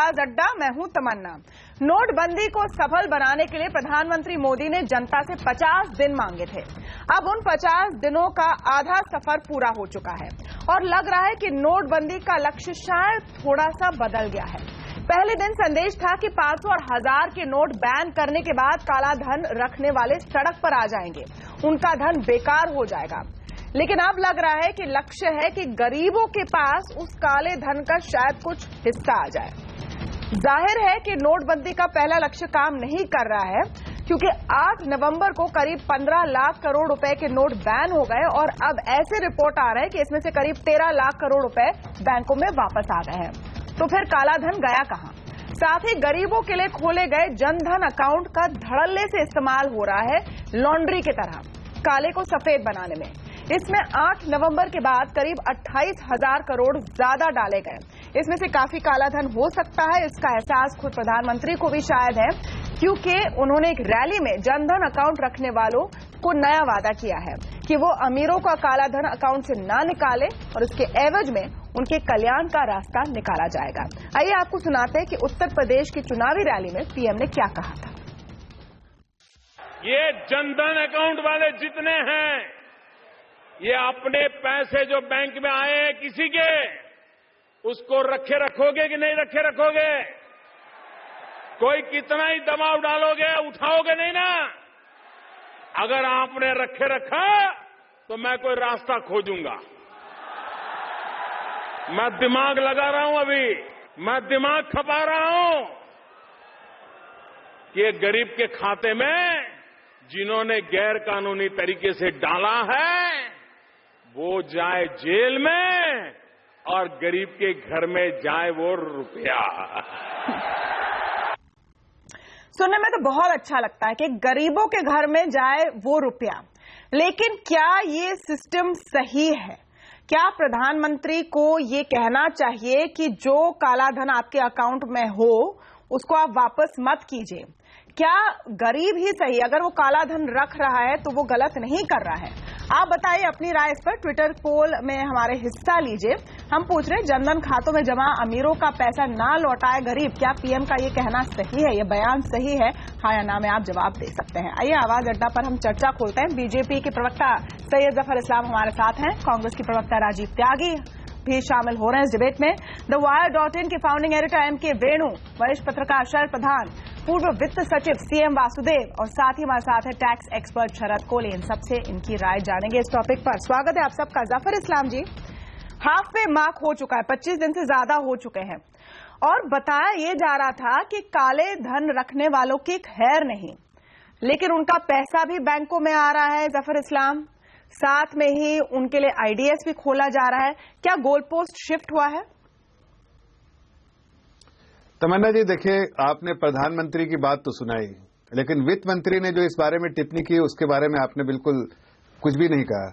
आवाज अड्डा, मैं हूं तमन्ना। नोटबंदी को सफल बनाने के लिए प्रधानमंत्री मोदी ने जनता से 50 दिन मांगे थे। अब उन 50 दिनों का आधा सफर पूरा हो चुका है और लग रहा है कि नोटबंदी का लक्ष्य शायद थोड़ा सा बदल गया है। पहले दिन संदेश था कि 500 और 1000 के नोट बैन करने के बाद काला धन रखने वाले सड़क पर आ जाएंगे, उनका धन बेकार हो जाएगा। लेकिन अब लग रहा है कि लक्ष्य है कि गरीबों के पास उस काले धन का शायद कुछ हिस्सा आ जाए। जाहिर है कि नोटबंदी का पहला लक्ष्य काम नहीं कर रहा है, क्योंकि 8 नवंबर को करीब 15 लाख करोड़ रुपए के नोट बैन हो गए और अब ऐसे रिपोर्ट आ रहे हैं कि इसमें से करीब 13 लाख करोड़ रुपए बैंकों में वापस आ गए हैं। तो फिर काला धन गया कहां? साथ ही गरीबों के लिए खोले गए जनधन अकाउंट का धड़ल्ले से इस्तेमाल हो रहा है लॉन्ड्री की तरह, काले को सफेद बनाने में। इसमें 8 नवंबर के बाद करीब 28,000 करोड़ ज्यादा डाले गए। इसमें से काफी काला धन हो सकता है, इसका एहसास खुद प्रधानमंत्री को भी शायद है, क्योंकि उन्होंने एक रैली में जनधन अकाउंट रखने वालों को नया वादा किया है कि वो अमीरों का काला धन अकाउंट से ना निकाले और उसके एवज में उनके कल्याण का रास्ता निकाला जाएगा। आइए आपको सुनाते हैं कि उत्तर प्रदेश की चुनावी रैली में पीएम ने क्या कहा था। ये जनधन अकाउंट वाले जितने हैं, ये अपने पैसे जो बैंक में आए हैं किसी के, उसको रखे रखोगे कि नहीं रखे रखोगे? कोई कितना ही दबाव डालोगे, उठाओगे नहीं ना। अगर आपने रखे रखा तो मैं कोई रास्ता खोजूंगा। मैं दिमाग लगा रहा हूं, अभी मैं दिमाग खपा रहा हूं कि ये गरीब के खाते में जिन्होंने गैर कानूनी तरीके से डाला है वो जाए जेल में और गरीब के घर में जाए वो रुपया। सुनने में तो बहुत अच्छा लगता है कि गरीबों के घर में जाए वो रुपया, लेकिन क्या ये सिस्टम सही है? क्या प्रधानमंत्री को ये कहना चाहिए कि जो काला धन आपके अकाउंट में हो उसको आप वापस मत कीजिए? क्या गरीब ही सही, अगर वो काला धन रख रहा है तो वो गलत नहीं कर रहा है? आप बताइए अपनी राय इस पर। ट्विटर पोल में हमारे हिस्सा लीजिए। हम पूछ रहे हैं, जनधन खातों में जमा अमीरों का पैसा ना लौटाए गरीब, क्या पीएम का ये कहना सही है, ये बयान सही है? हाँ या ना में आप जवाब दे सकते हैं। आइए आवाज अड्डा पर हम चर्चा खोलते हैं। बीजेपी के प्रवक्ता सैयद जफर इस्लाम हमारे साथ हैं, कांग्रेस की प्रवक्ता राजीव त्यागी भी शामिल हो रहे हैं इस डिबेट में। द वायर.in के फाउंडिंग एडिटर एम.के. वेणु, वरिष्ठ पत्रकार शरद प्रधान, पूर्व वित्त सचिव सीएम वासुदेव और साथ ही हमारे साथ है टैक्स एक्सपर्ट शरद कोहली। इन सबसे इनकी राय जानेंगे इस टॉपिक पर। स्वागत है आप सबका। जफर इस्लाम जी, हाफ पे मार्क हो चुका है, 25 दिन से ज्यादा हो चुके हैं और बताया ये जा रहा था कि काले धन रखने वालों की खैर नहीं, लेकिन उनका पैसा भी बैंकों में आ रहा है। जफर इस्लाम, साथ में ही उनके लिए आईडीएस भी खोला जा रहा है। क्या गोल पोस्ट शिफ्ट हुआ है? तमन्ना जी, देखिए, आपने प्रधानमंत्री की बात तो सुनाई, लेकिन वित्त मंत्री ने जो इस बारे में टिप्पणी की उसके बारे में आपने बिल्कुल कुछ भी नहीं कहा।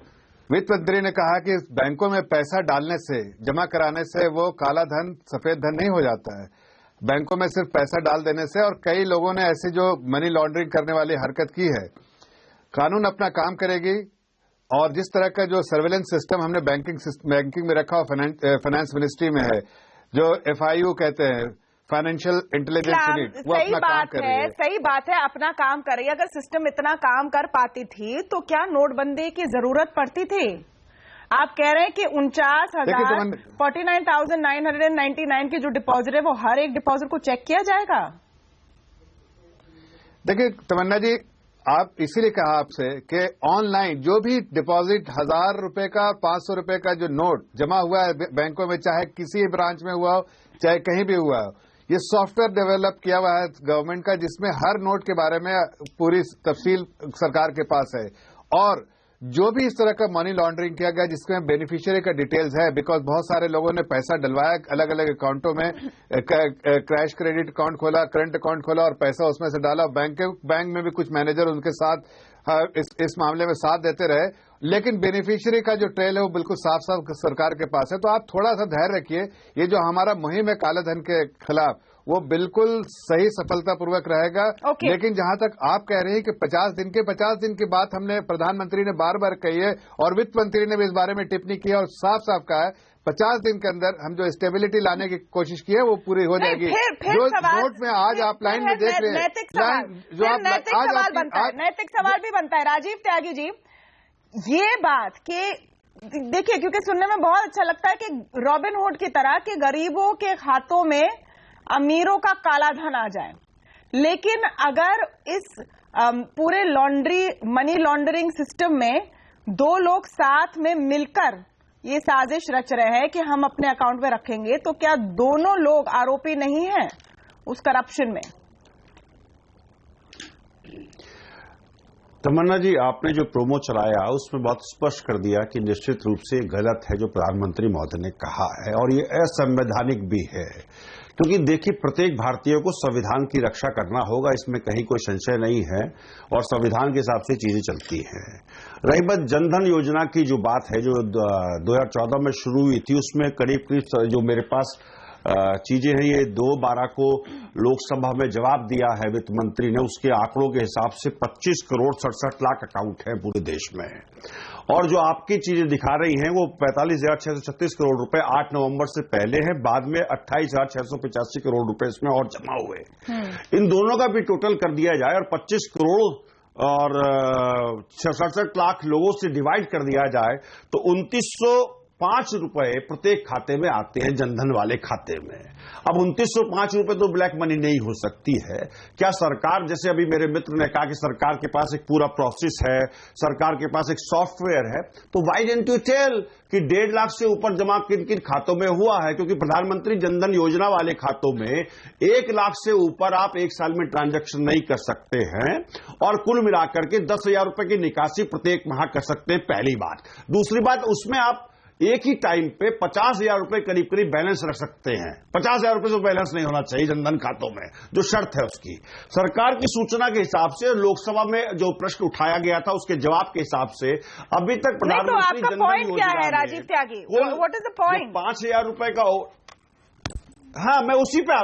वित्त मंत्री ने कहा कि बैंकों में पैसा डालने से, जमा कराने से वो काला धन सफेद धन नहीं हो जाता है। बैंकों में सिर्फ पैसा डाल देने से, और कई लोगों ने ऐसी जो मनी लॉन्ड्रिंग करने वाली हरकत की है। कानून अपना काम करेगी और जिस तरह का जो सर्वेलेंस सिस्टम हमने बैंकिंग में रखा और फाइनेंस मिनिस्ट्री में है, जो FIU कहते हैं, फाइनेंशियल इंटेलिजेंस यूनिट, वो अपना काम कर रही है। सही बात है, अपना काम कर रही है। अगर सिस्टम इतना काम कर पाती थी तो क्या नोटबंदी की जरूरत पड़ती थी? आप कह रहे हैं कि 49,999 की जो डिपॉजिट है वो हर एक डिपॉजिट को चेक किया जाएगा। देखिए तमन्ना जी, आप इसीलिए कहा आपसे कि ऑनलाइन जो भी डिपॉजिट 1000 रुपए का, 500 रुपए का जो नोट जमा हुआ है बैंकों में, चाहे किसी ब्रांच में हुआ हो चाहे कहीं भी हुआ हो, ये सॉफ्टवेयर डेवलप किया हुआ है गवर्नमेंट का, जिसमें हर नोट के बारे में पूरी तफसील सरकार के पास है। और जो भी इस तरह का मनी लॉन्ड्रिंग किया गया जिसमें बेनिफिशियरी का डिटेल्स है, बिकॉज बहुत सारे लोगों ने पैसा डलवाया अलग अलग अकाउंटों में, क्रैश क्रेडिट अकाउंट खोला, करंट अकाउंट खोला और पैसा उसमें से डाला। बैंक में भी कुछ मैनेजर उनके साथ इस मामले में साथ देते रहे, लेकिन बेनिफिशियरी का जो ट्रेल है वो बिल्कुल साफ साफ सरकार के पास है। तो आप थोड़ा सा धैर्य रखिए, ये जो हमारा मुहिम है काले धन के खिलाफ वो बिल्कुल सही सफलतापूर्वक रहेगा। लेकिन जहां तक आप कह रहे हैं कि 50 दिन की बात हमने प्रधानमंत्री ने बार बार कही है और वित्त मंत्री ने भी इस बारे में टिप्पणी की है और साफ साफ कहा है 50 दिन के अंदर हम जो स्टेबिलिटी लाने की कोशिश की है वो पूरी हो जाएगी। फिर जो सवाल, नोट में आज आप लाइन में देख रहे हैं, नैतिक सवाल नैतिक सवाल भी बनता है राजीव त्यागी जी, ये बात कि देखिए, क्योंकि सुनने में बहुत अच्छा लगता है कि रॉबिन हुड की तरह कि गरीबों के खातों में अमीरों का काला धन आ जाए, लेकिन अगर इस पूरे मनी लॉन्ड्रिंग सिस्टम में दो लोग साथ में मिलकर ये साजिश रच रहे हैं कि हम अपने अकाउंट में रखेंगे, तो क्या दोनों लोग आरोपी नहीं हैं उस करप्शन में? तमन्ना जी, आपने जो प्रोमो चलाया उसमें बहुत स्पष्ट कर दिया कि निश्चित रूप से गलत है जो प्रधानमंत्री महोदय ने कहा है, और ये असंवैधानिक भी है। क्योंकि देखिए, प्रत्येक भारतीय को संविधान की रक्षा करना होगा, इसमें कहीं कोई संशय नहीं है, और संविधान के हिसाब से चीजें चलती हैं। रही बात जनधन योजना की जो बात है, जो 2014 में शुरू हुई थी, उसमें करीब करीब जो मेरे पास चीजें हैं, ये 2/12 को लोकसभा में जवाब दिया है वित्त मंत्री ने, उसके आंकड़ों के हिसाब से 25 करोड़ 67 लाख अकाउंट हैं पूरे देश में। और जो आपकी चीजें दिखा रही हैं वो 45,636 करोड़ रुपए 8 नवंबर से पहले है, बाद में 28,685 करोड़ रुपए इसमें और जमा हुए। इन दोनों का भी टोटल कर दिया जाए और 25 करोड़ और 67 लाख लोगों से डिवाइड कर दिया जाए तो 2905 रुपए प्रत्येक खाते में आते हैं, जनधन वाले खाते में। अब 2905 रुपए तो ब्लैक मनी नहीं हो सकती है। क्या सरकार, जैसे अभी मेरे मित्र ने कहा कि सरकार के पास एक पूरा प्रोसेस है, सरकार के पास एक सॉफ्टवेयर है, तो व्हाई डिडंट यू टेल कि 1.5 लाख से ऊपर जमा किन किन खातों में हुआ है? क्योंकि प्रधानमंत्री जनधन योजना वाले खातों में 1 लाख से ऊपर आप एक साल में ट्रांजैक्शन नहीं कर सकते हैं, और कुल मिलाकर के 10,000 रुपए की निकासी प्रत्येक माह कर सकते हैं, पहली बात। दूसरी बात, उसमें आप एक ही टाइम पे 50,000 रुपए करीब करीब बैलेंस रख सकते हैं। 50,000 रुपए से बैलेंस नहीं होना चाहिए जनधन खातों में, जो शर्त है उसकी। सरकार की सूचना के हिसाब से लोकसभा में जो प्रश्न उठाया गया था उसके जवाब के हिसाप से अभी तक प्रधानमंत्री जनधन योजना क्या है Rajiv Tyagi? What is the point? 5,000 रुपए का, हाँ, मैं उसी पे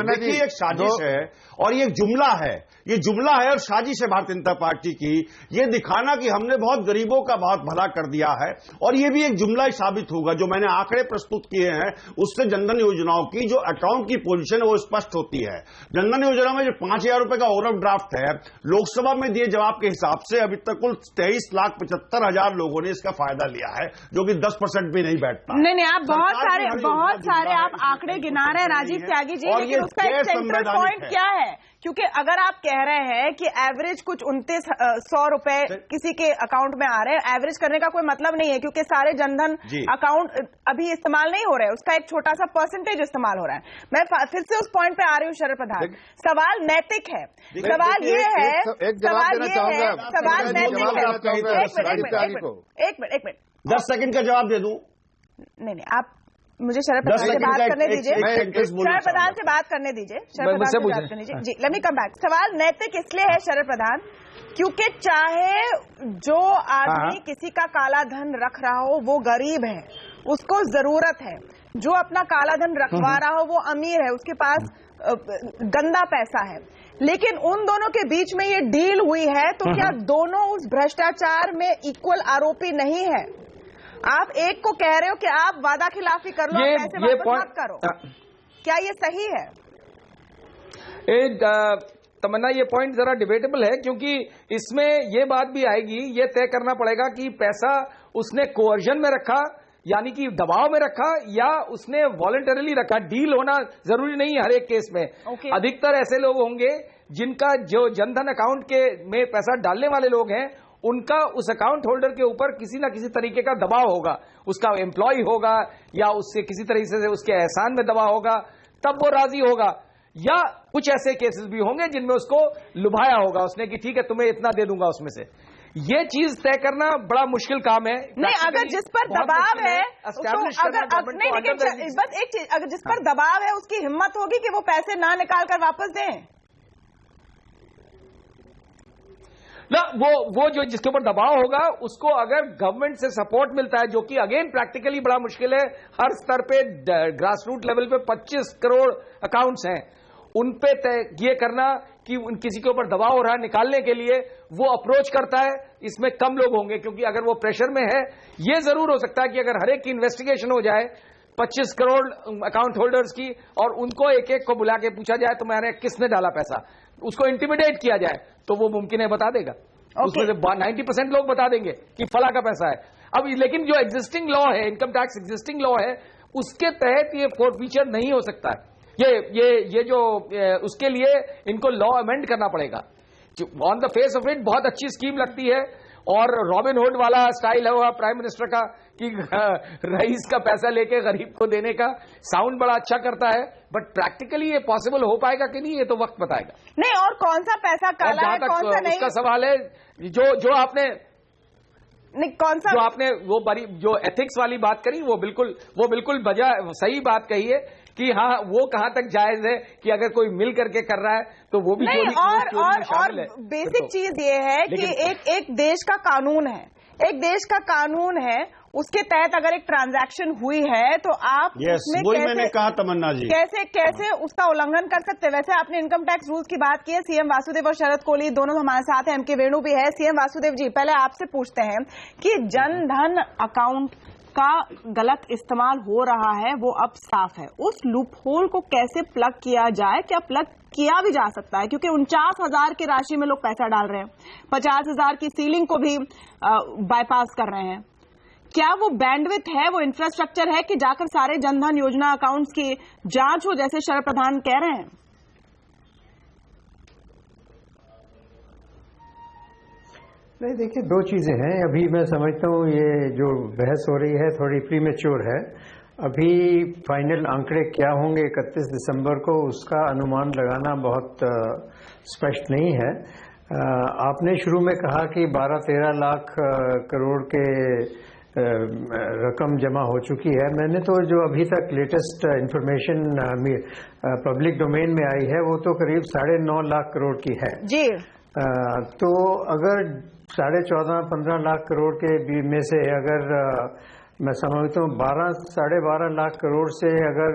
देखिए, एक साजिश है और ये एक जुमला है, ये जुमला है और साजिश है भारतीय जनता पार्टी की, ये दिखाना कि हमने बहुत गरीबों का बहुत भला कर दिया है, और ये भी एक जुमला ही साबित होगा। जो मैंने आंकड़े प्रस्तुत किए हैं उससे जनधन योजनाओं की जो अकाउंट की पोजीशन है वो स्पष्ट होती है। जनधन योजना में जो 5,000 रुपए का ओवर ड्राफ्ट है, लोकसभा में दिए जवाब के हिसाब से अभी तक कुल 23,75,000 लोगों ने इसका फायदा लिया है, जो कि 10% भी नहीं बैठता। नहीं, आप बहुत सारे आप आंकड़े गिना रहे हैं राजीव त्यागी जी, लेकिन उसका एक सेंट्रल पॉइंट क्या है? क्योंकि अगर आप कह रहे हैं कि एवरेज कुछ 2900 रुपए किसी के अकाउंट में आ रहे हैं, एवरेज करने का कोई मतलब नहीं है, क्योंकि सारे जनधन अकाउंट अभी इस्तेमाल नहीं हो रहे हैं, उसका एक छोटा सा परसेंटेज इस्तेमाल हो रहा है। मैं फिर से उस पॉइंट पे आ रही हूँ शरद प्रधान, सवाल नैतिक है, सवाल ये है, सवाल नैतिक है। एक मिनट 10 सेकंड का जवाब दे दूं? नहीं, आप मुझे शरद प्रधान से बात करने दीजिए, शरद प्रधान से बात करने दीजिए, शरद प्रधान से बात करने दीजिए। जी, लेट मी कम बैक। सवाल नैतिक इसलिए है शरद प्रधान, क्योंकि चाहे जो आदमी किसी का काला धन रख रहा हो वो गरीब है, उसको जरूरत है, जो अपना काला धन रखवा रहा हो वो अमीर है, उसके पास गंदा पैसा है, लेकिन उन दोनों के बीच में ये डील हुई है, तो क्या दोनों उस भ्रष्टाचार में इक्वल आरोपी नहीं है? आप एक को कह रहे हो कि आप वादा खिलाफी कर लो, पैसे वापस मत करो, क्या ये सही है? तमन्ना, ये पॉइंट जरा डिबेटेबल है, क्योंकि इसमें ये बात भी आएगी, ये तय करना पड़ेगा कि पैसा उसने कोअर्जन में रखा, यानी कि दबाव में रखा, या उसने वॉलंटरली रखा। डील होना जरूरी नहीं है हर एक केस में। अधिकतर ऐसे लोग होंगे जिनका जो जनधन अकाउंट के में पैसा डालने वाले लोग हैं, उनका उस अकाउंट होल्डर के ऊपर किसी ना किसी तरीके का दबाव होगा, उसका एम्प्लॉय होगा या उससे किसी तरीके से उसके एहसान में दबाव होगा, तब वो राजी होगा। या कुछ ऐसे केसेस भी होंगे जिनमें उसको लुभाया होगा उसने कि ठीक है तुम्हें इतना दे दूंगा उसमें से। ये चीज तय करना बड़ा मुश्किल काम है। नहीं, अगर जिस पर दबाव है, लेकिन बस एक चीज, अगर जिस पर दबाव है उसकी हिम्मत होगी कि वो पैसे ना निकाल कर वापस दें ना, वो जो जिसके ऊपर दबाव होगा उसको अगर गवर्नमेंट से सपोर्ट मिलता है, जो कि अगेन प्रैक्टिकली बड़ा मुश्किल है, हर स्तर पे ग्रास रूट लेवल पे 25 करोड़ अकाउंट्स हैं, उन पे तय ये करना कि किसी के ऊपर दबाव हो रहा है निकालने के लिए, वो अप्रोच करता है, इसमें कम लोग होंगे। क्योंकि अगर वो प्रेशर में है, ये जरूर हो सकता है कि अगर हर एक की इन्वेस्टिगेशन हो जाए 25 करोड़ अकाउंट होल्डर्स की, और उनको एक एक को बुला के पूछा जाए तो मैंने किसने डाला पैसा, उसको इंटिमिडेट किया जाए, तो वो मुमकिन है बता देगा। उसमें से 90% लोग बता देंगे कि फला का पैसा है। अब लेकिन जो एग्जिस्टिंग लॉ है, इनकम टैक्स एग्जिस्टिंग लॉ है, उसके तहत ये फोरफीचर नहीं हो सकता है। ये जो उसके लिए इनको लॉ अमेंड करना पड़ेगा। On the face of it बहुत अच्छी स्कीम लगती है, और रॉबिन हुड वाला स्टाइल है वह प्राइम मिनिस्टर का कि रईस का पैसा लेके गरीब को देने का, साउंड बड़ा अच्छा करता है, बट प्रैक्टिकली ये पॉसिबल हो पाएगा कि नहीं, ये तो वक्त बताएगा। नहीं, और कौन सा पैसा काला है, कौन सा नहीं, उसका सवाल है। जो आपने नहीं, कौन सा जो आपने वो बड़ी जो एथिक्स वाली बात करी, वो बिल्कुल बजा सही बात कही है कि हाँ, वो कहां तक जायज है कि अगर कोई मिल करके कर रहा है तो वो भी नहीं। और बेसिक चीज ये है कि एक देश का कानून है, एक देश का कानून है, उसके तहत अगर एक ट्रांजैक्शन हुई है तो आप उसमें वही मैंने कहा तमन्ना जी, कैसे उसका उल्लंघन कर सकते हैं। वैसे आपने इनकम टैक्स रूल्स की बात की है, सीएम वासुदेव और शरद कोहली दोनों हमारे साथ हैं, एमके वेणु भी है। सीएम वासुदेव जी, पहले आपसे पूछते हैं कि जन धन अकाउंट का गलत इस्तेमाल हो रहा है, वो अब साफ है, उस लूप होल को कैसे प्लग किया जाए? क्या प्लग किया भी जा सकता है? क्योंकि 49,000 की राशि में लोग पैसा डाल रहे हैं, 50,000 की सीलिंग को भी बाईपास कर रहे हैं। क्या वो बैंडविड्थ है, वो इंफ्रास्ट्रक्चर है कि जाकर सारे जनधन योजना अकाउंट्स की जांच हो, जैसे शरद प्रधान कह रहे हैं? नहीं, देखिए, दो चीजें हैं। अभी मैं समझता हूँ ये जो बहस हो रही है थोड़ी प्रीमेच्योर है। अभी फाइनल आंकड़े क्या होंगे 31 दिसंबर को, उसका अनुमान लगाना बहुत स्पष्ट नहीं है। आपने शुरू में कहा कि 12-13 लाख करोड़ के रकम जमा हो चुकी है। मैंने तो जो अभी तक लेटेस्ट इंफॉर्मेशन पब्लिक डोमेन में आई है वो तो करीब 9.5 लाख करोड़ की है जी। तो अगर 14.5-15 लाख करोड़ के में से अगर मैं समझता हूँ 12-12.5 लाख करोड़ से अगर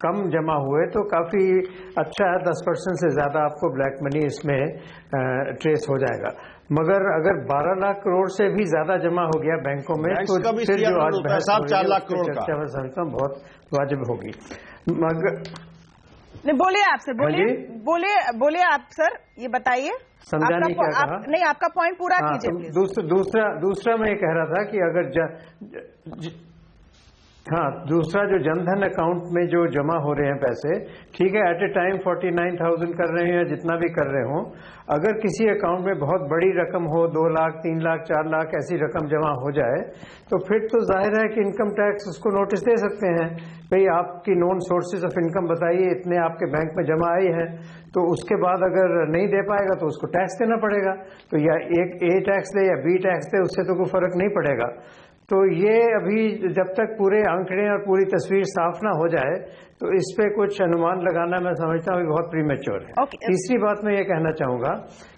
कम जमा हुए तो काफी अच्छा है। 10% से ज्यादा आपको ब्लैक मनी इसमें ट्रेस हो जाएगा। मगर अगर 12 लाख करोड़ से भी ज्यादा जमा हो गया बैंकों में तो फिर जो आज बहस 4 लाख करोड़ चर्चा में समझता हूँ बहुत वाजिब होगी। मगर नहीं, बोलिए आपसे, बोलिए आप सर, ये बताइए। समझा नहीं क्या कहा? नहीं, आपका पॉइंट पूरा कीजिए। दूसरा मैं ये कह रहा था कि अगर दूसरा जो जनधन अकाउंट में जो जमा हो रहे हैं पैसे, ठीक है, एट ए टाइम 49,000 कर रहे हैं, जितना भी कर रहे हों, अगर किसी अकाउंट में बहुत बड़ी रकम हो, 2 लाख, 3 लाख, 4 लाख ऐसी रकम जमा हो जाए, तो फिर तो जाहिर है कि इनकम टैक्स उसको नोटिस दे सकते हैं, भाई आपकी नॉन सोर्सेज ऑफ इनकम बताइए, इतने आपके बैंक में जमा आए हैं। तो उसके बाद अगर नहीं दे पाएगा तो उसको टैक्स देना पड़ेगा। तो या एक ए टैक्स दे या बी टैक्स दे, उससे तो कोई फर्क नहीं पड़ेगा। तो ये अभी जब तक पूरे आंकड़े और पूरी तस्वीर साफ ना हो जाए तो इस पे कुछ अनुमान लगाना मैं समझता हूँ बहुत प्रीमेच्योर है। तीसरी बात मैं ये कहना चाहूंगा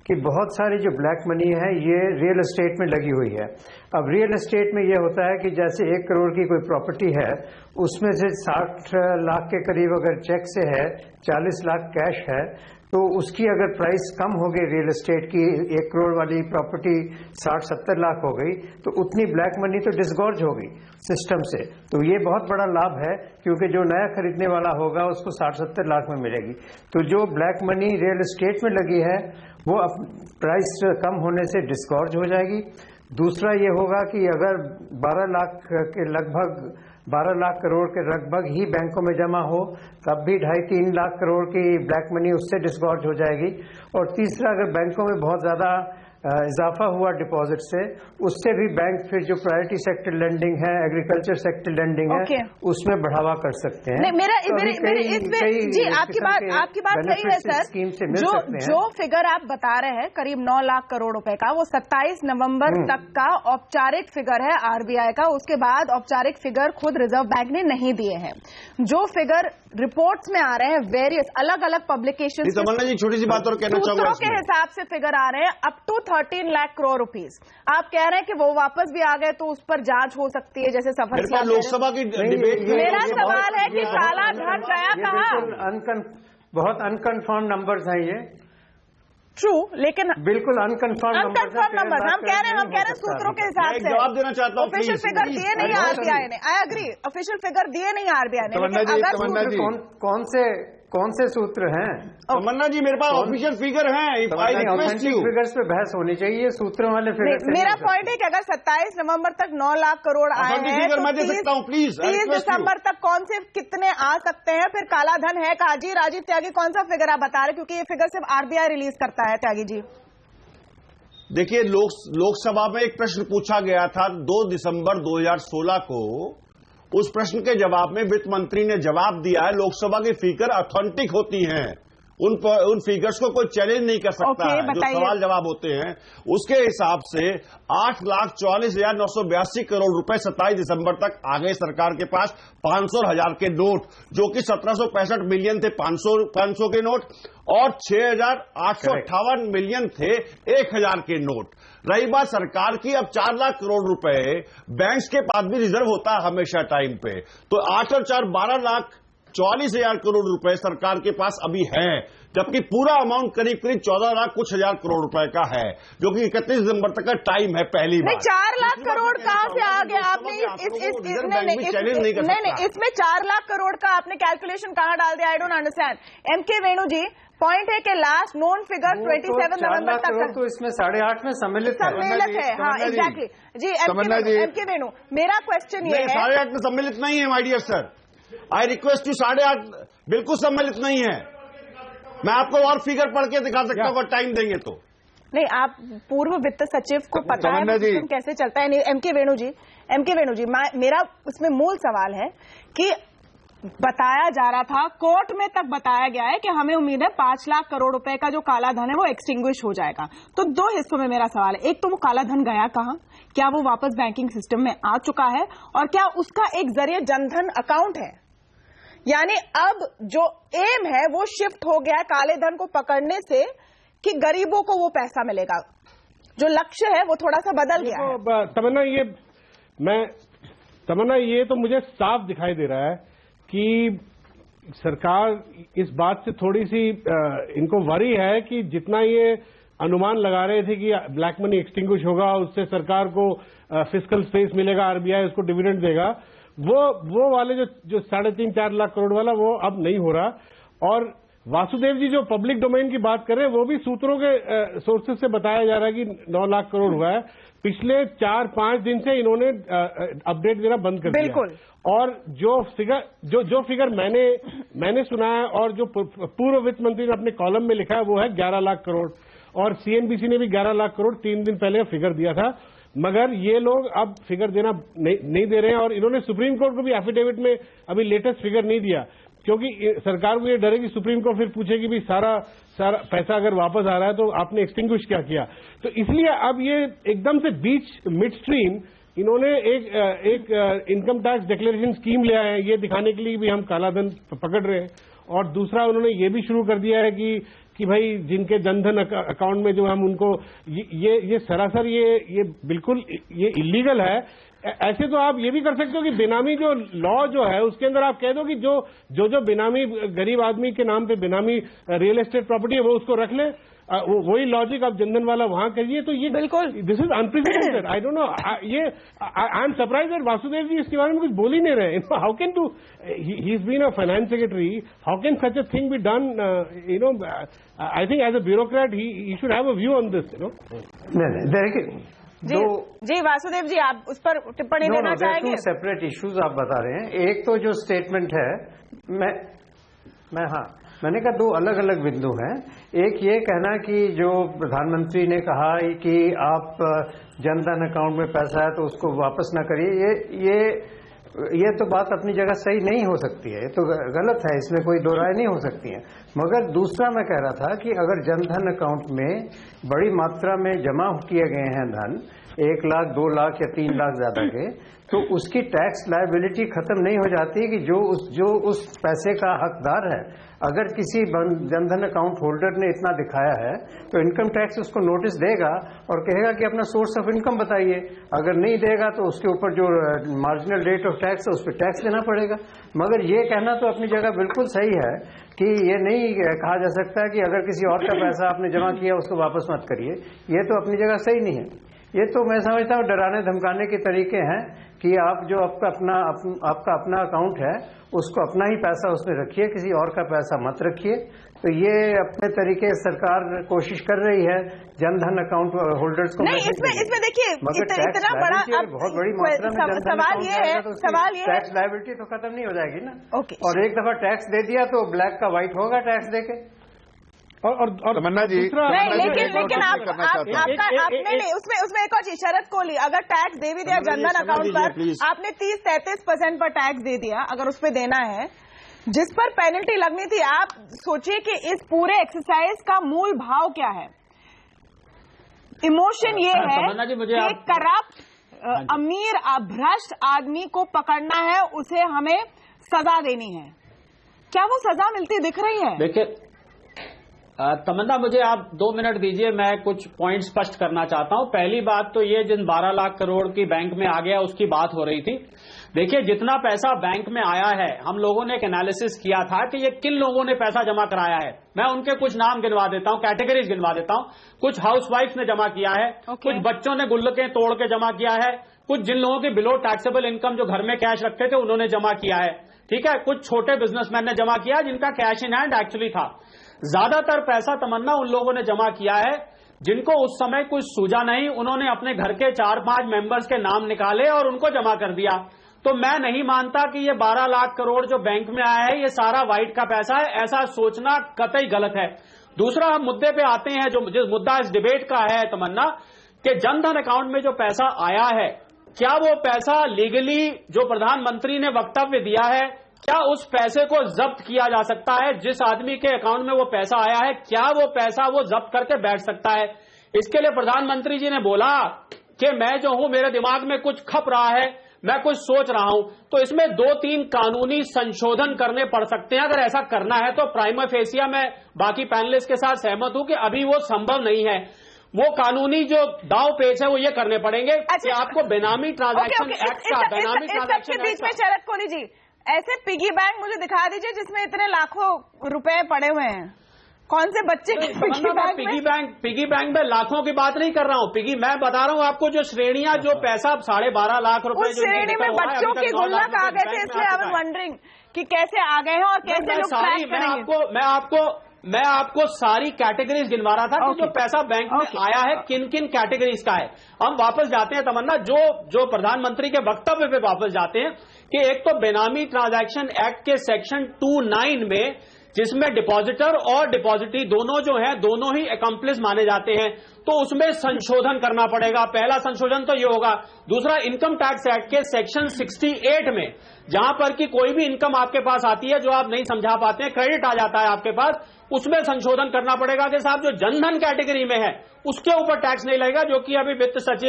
कि बहुत सारी जो ब्लैक मनी है ये रियल एस्टेट में लगी हुई है। अब रियल एस्टेट में ये होता है कि जैसे 1 करोड़ की कोई प्रॉपर्टी है, उसमें से 60 लाख के करीब अगर चेक से है, 40 लाख कैश है, तो उसकी अगर प्राइस कम हो गई रियल एस्टेट की, 1 करोड़ वाली प्रॉपर्टी 60-70 लाख हो गई, तो उतनी ब्लैक मनी तो डिसगॉर्ज हो गई सिस्टम से। तो ये बहुत बड़ा लाभ है क्योंकि जो नया खरीदने वाला होगा उसको 60-70 लाख में मिलेगी। तो जो ब्लैक मनी रियल एस्टेट में लगी है वो प्राइस कम होने से डिसगॉर्ज हो जाएगी। दूसरा ये होगा कि अगर 12 लाख के लगभग 12 लाख करोड़ के लगभग ही बैंकों में जमा हो, तब भी 2.5-3 लाख करोड़ की ब्लैक मनी उससे डिसगॉर्ज हो जाएगी। और तीसरा, अगर बैंकों में बहुत ज्यादा इजाफा हुआ डिपॉजिट से, उससे भी बैंक फिर जो प्रायोरिटी सेक्टर लेंडिंग है, एग्रीकल्चर सेक्टर लेंडिंग है, उसमें बढ़ावा कर सकते हैं। जी, आपकी बात सही है सर। जो फिगर आप बता रहे हैं करीब 9 लाख करोड़ रुपए का, वो 27 नवंबर तक का औपचारिक फिगर है आरबीआई का। उसके बाद औपचारिक फिगर खुद रिजर्व बैंक ने नहीं दिए हैं। जो फिगर रिपोर्ट्स में आ रहे हैं वेरियस अलग अलग पब्लिकेशन, छोटी सी बात और कहना चाहूंगा, के हिसाब से फिगर आ रहे हैं up to 13 lakh crore rupees. आप कह रहे हैं कि वो वापस भी आ गए तो उस पर जांच हो सकती है, जैसे सफर लोकसभा की डिबेट। मेरा सवाल है कि काला धन गया कहां? बहुत अनकन्फर्म नंबर्स हैं ये। ट्रू, लेकिन बिल्कुल अनकन्फर्म नंबर हम कह रहे हैं सूत्रों के हिसाब से जवाब देना चाहता हूँ। ऑफिशियल फिगर दिए नहीं आरबीआई ने। आई एग्री, ऑफिशियल फिगर दिए नहीं आरबीआई ने, लेकिन अगर कौन से सूत्र हैं? तमन्ना जी मेरे पास ऑफिशियल फिगर हैं। फिगर्स पे बहस होनी चाहिए, सूत्रों वाले फिगर। मेरा पॉइंट है कि अगर 27 नवंबर तक 9 लाख करोड़ आए हैं तो 30 दिसंबर तक कौन से कितने आ सकते हैं? फिर काला धन है काजी राजीव त्यागी, कौन सा फिगर आप बता रहे? क्योंकि ये फिगर सिर्फ आरबीआई रिलीज करता है। त्यागी जी देखिए, लोकसभा में एक प्रश्न पूछा गया था 2 दिसंबर 2016 को। उस प्रश्न के जवाब में वित्त मंत्री ने जवाब दिया है लोकसभा की फिगर ऑथेंटिक होती हैं, उन फिगर्स को कोई चैलेंज नहीं कर सकता है, जो सवाल जवाब होते हैं। उसके हिसाब से 8,44,982 करोड़ रुपए 27 दिसंबर तक आ गए सरकार के पास। 500 और 1000 के नोट, जो कि 1765 मिलियन थे 500 के नोट, और 6,858 मिलियन थे 1000 के नोट। रही बात सरकार की, अब 4 लाख करोड़ रुपए बैंक्स के पास भी रिजर्व होता है हमेशा टाइम पे, तो 8 और 4 12,44,000 करोड़ रुपए सरकार के पास अभी है, जबकि पूरा अमाउंट करीब 14 लाख कुछ हजार करोड़ रुपए का है, जो कि 31 दिसंबर तक का टाइम है। पहली बार 4 लाख करोड़ कहां से आ गया? आपने इसमें 4 लाख करोड़ का आपने कैलकुलेशन कहां डाल दिया? I don't understand. M K Venu ji, point है कि लास्ट नोन फिगर 27 नवंबर तक तो इसमें 8.5 में सम्मिलित है। हाँ एग्जैक्टली जी। एमके वेणु, मेरा क्वेश्चन ये है, 8.5 में सम्मिलित नहीं है my dear sir. I request you, 8.5 बिल्कुल सम्मिलित नहीं है। मैं आपको और फिगर पढ़ के दिखा सकता हूँ अगर टाइम देंगे तो। नहीं, आप पूर्व वित्त सचिव को पता है कैसे चलता है। एमके वेणु जी, मेरा उसमें मूल सवाल है कि बताया जा रहा था, कोर्ट में तक बताया गया है कि हमें उम्मीद है 5 लाख करोड़ रुपए का जो काला धन है वो एक्सटिंग्विश हो जाएगा। तो 2 हिस्सों में मेरा सवाल है। एक तो वो काला धन गया कहां? क्या वो वापस बैंकिंग सिस्टम में आ चुका है? और क्या उसका एक जरिए जनधन अकाउंट है? यानी अब जो एम है वो शिफ्ट हो गया है काले धन को पकड़ने से कि गरीबों को वो पैसा मिलेगा। जो लक्ष्य है वो थोड़ा सा बदल गया है। तमन्ना, ये तो मुझे साफ दिखाई दे रहा है कि सरकार इस बात से थोड़ी सी इनको वरी है कि जितना ये अनुमान लगा रहे थे कि ब्लैक मनी एक्सटिंग्विश होगा, उससे सरकार को फिस्कल स्पेस मिलेगा, आरबीआई उसको डिविडेंड देगा, वो वाले जो 3.5-4 लाख करोड़ वाला वो अब नहीं हो रहा। और वासुदेव जी जो पब्लिक डोमेन की बात कर रहे हैं, वो भी सूत्रों के सोर्सेज से बताया जा रहा है कि 9 लाख करोड़ हुआ है। पिछले 4-5 दिन से इन्होंने अपडेट देना बंद कर दिया। और जो फिगर मैंने सुना है और जो पूर्व वित्त मंत्री ने अपने कॉलम में लिखा है वो है 11 लाख करोड़, और सीएनबीसी ने भी 11 लाख करोड़ 3 दिन पहले फिगर दिया था। मगर ये लोग अब फिगर देना नहीं दे रहे हैं, और इन्होंने सुप्रीम कोर्ट को भी एफिडेविट में अभी लेटेस्ट फिगर नहीं दिया, क्योंकि सरकार को ये डर है कि सुप्रीम कोर्ट फिर पूछेगी भी सारा पैसा अगर वापस आ रहा है तो आपने एक्सटिंग्विश क्या किया। तो इसलिए अब ये एकदम से मिड स्ट्रीम इन्होंने एक इनकम टैक्स डिक्लेरेशन स्कीम लिया है, ये दिखाने के लिए भी हम कालाधन पकड़ रहे हैं। और दूसरा उन्होंने ये भी शुरू कर दिया है कि भाई जिनके जनधन अकाउंट में जो हम उनको ये सरासर ये बिल्कुल ये इलीगल है। ऐसे तो आप ये भी कर सकते हो कि बेनामी जो लॉ जो है उसके अंदर आप कह दो कि जो बेनामी गरीब आदमी के नाम पे बेनामी रियल एस्टेट प्रॉपर्टी है वो उसको रख ले, वही लॉजिक आप जनधन वाला वहां करिए। तो ये बिल्कुल this is unprecedented. I don't know, ये I am surprise that Vasudev ji इसके बारे में कुछ बोल ही नहीं रहे। How can to he is been a finance secretary, how can such a thing be done? I think as a bureaucrat he should have a view on this. Ji Vasudev ji, आप उस पर टिप्पणी देना चाहेंगे? 2 सेपरेट इश्यूज आप बता रहे हैं। एक तो जो स्टेटमेंट है, मैंने कहा 2 अलग अलग बिंदु हैं। एक ये कहना कि जो प्रधानमंत्री ने कहा कि आप जनधन अकाउंट में पैसा है तो उसको वापस ना करिए, ये तो बात अपनी जगह सही नहीं हो सकती है, ये तो गलत है, इसमें कोई दो राय नहीं हो सकती है। मगर दूसरा मैं कह रहा था कि अगर जनधन अकाउंट में बड़ी मात्रा में जमा किए गए हैं धन, 1 लाख 2 लाख या 3 लाख ज्यादा के, तो उसकी टैक्स लायबिलिटी खत्म नहीं हो जाती कि जो उस पैसे का हकदार है, अगर किसी जनधन अकाउंट होल्डर ने इतना दिखाया है तो इनकम टैक्स उसको नोटिस देगा और कहेगा कि अपना सोर्स ऑफ इनकम बताइए। अगर नहीं देगा तो उसके ऊपर जो मार्जिनल रेट ऑफ टैक्स है उस पर टैक्स देना पड़ेगा। मगर ये कहना तो अपनी जगह बिल्कुल सही है कि ये नहीं नहीं कहा जा सकता कि अगर किसी और का पैसा आपने जमा किया उसको वापस मत करिए। ये तो अपनी जगह सही नहीं है। ये तो मैं समझता हूँ डराने धमकाने के तरीके हैं कि आप जो आपका अपना अकाउंट है उसको अपना ही पैसा उसमें रखिए, किसी और का पैसा मत रखिए। तो ये अपने तरीके सरकार कोशिश कर रही है जनधन अकाउंट होल्डर्स को। नहीं, इसमें देखिए इतना बड़ा बहुत बड़ी मात्रा में सवाल ये है टैक्स लायबिलिटी तो खत्म नहीं हो जाएगी ना। ओके। और एक दफा टैक्स दे दिया तो ब्लैक का व्हाइट होगा टैक्स देके। और तमन्ना जी नहीं, लेकिन आपने उसमें एक और चीज, शरद कोहली अगर टैक्स दे भी दिया जनधन अकाउंट पर, आपने 30-33% पर टैक्स दे दिया, अगर उस पर देना है जिस पर पेनल्टी लगनी थी। आप सोचिए कि इस पूरे एक्सरसाइज का मूल भाव क्या है। इमोशन ये है कि करप्ट अमीर भ्रष्ट आदमी को पकड़ना है, उसे हमें सजा देनी है। क्या वो सजा मिलती दिख रही है? देखिए तमन्ना, मुझे आप 2 मिनट दीजिए, मैं कुछ पॉइंट स्पष्ट करना चाहता हूं। पहली बात तो ये, जिन 12 लाख करोड़ की बैंक में आ गया उसकी बात हो रही थी। देखिए जितना पैसा बैंक में आया है, हम लोगों ने एक एनालिसिस किया था कि ये किन लोगों ने पैसा जमा कराया है। मैं उनके कुछ नाम गिनवा देता हूं, कैटेगरीज गिनवा देता हूं। कुछ हाउसवाइफ ने जमा किया है, कुछ बच्चों ने गुल्लकें तोड़ के जमा किया है, कुछ जिन लोगों की बिलो टैक्सेबल इनकम जो घर में कैश रखते थे उन्होंने जमा किया है, ठीक है। कुछ छोटे बिजनेसमैन ने जमा किया जिनका कैश इन हैंड एक्चुअली था। ज्यादातर पैसा तमन्ना उन लोगों ने जमा किया है जिनको उस समय कुछ सूझा नहीं, उन्होंने अपने घर के 4-5 मेंबर्स के नाम निकाले और उनको जमा कर दिया। तो मैं नहीं मानता कि ये 12 लाख करोड़ जो बैंक में आया है ये सारा व्हाइट का पैसा है, ऐसा सोचना कतई गलत है। दूसरा हम मुद्दे पे आते हैं, जो मुद्दा इस डिबेट का है तमन्ना, कि जनधन अकाउंट में जो पैसा आया है, क्या वो पैसा लीगली जो प्रधानमंत्री ने वक्तव्य दिया है, क्या उस पैसे को जब्त किया जा सकता है? जिस आदमी के अकाउंट में वो पैसा आया है, क्या वो पैसा वो जब्त करके बैठ सकता है? इसके लिए प्रधानमंत्री जी ने बोला कि मैं जो हूं, मेरे दिमाग में कुछ खप रहा है, मैं कुछ सोच रहा हूं। तो इसमें 2-3 कानूनी संशोधन करने पड़ सकते हैं। अगर ऐसा करना है तो प्राइमा फेसिया मैं बाकी पैनलिस्ट के साथ सहमत हूं कि अभी वो संभव नहीं है। वो कानूनी जो दाव पेच है वो ये करने पड़ेंगे कि आपको बेनामी ट्रांजैक्शन एक्ट का, बेनामी ट्रांजैक्शन बीच में शरद कोहली जी, ऐसे पिगी बैंक मुझे दिखा दीजिए जिसमें इतने लाखों रुपए पड़े हुए हैं। कौन से बच्चे के पिगी बैंक में लाखों की बात नहीं कर रहा हूं। पिगी मैं बता रहा हूं आपको, जो श्रेणियां जो पैसा 12.5 लाख रुपए उस श्रेणी में बच्चों की गुल्लक आ गए थे, इसलिए आई एम वंडरिंग कि कैसे आ गए हैं और कैसे लोग ट्रैक करेंगे। मैं आपको सारी कैटेगरीज गिनवा रहा था कि जो पैसा बैंक में आया है किन किन कैटेगरीज का है। हम वापस जाते हैं तमन्ना, जो प्रधानमंत्री के वक्तव्य पे वापस जाते हैं कि एक तो बेनामी ट्रांजैक्शन एक्ट के सेक्शन 29 में, जिसमें डिपॉजिटर और डिपॉजिटरी दोनों जो है दोनों ही अकम्प्लिस माने जाते हैं, तो उसमें संशोधन करना पड़ेगा। पहला संशोधन तो ये होगा। दूसरा, इनकम टैक्स एक्ट के सेक्शन 68 में, जहां पर कि कोई भी इनकम आपके पास आती है जो आप नहीं समझा पाते हैं, क्रेडिट आ जाता है आपके पास, उसमें संशोधन करना पड़ेगा कि साहब जो जनधन कैटेगरी में है उसके ऊपर टैक्स नहीं लगेगा, जो कि अभी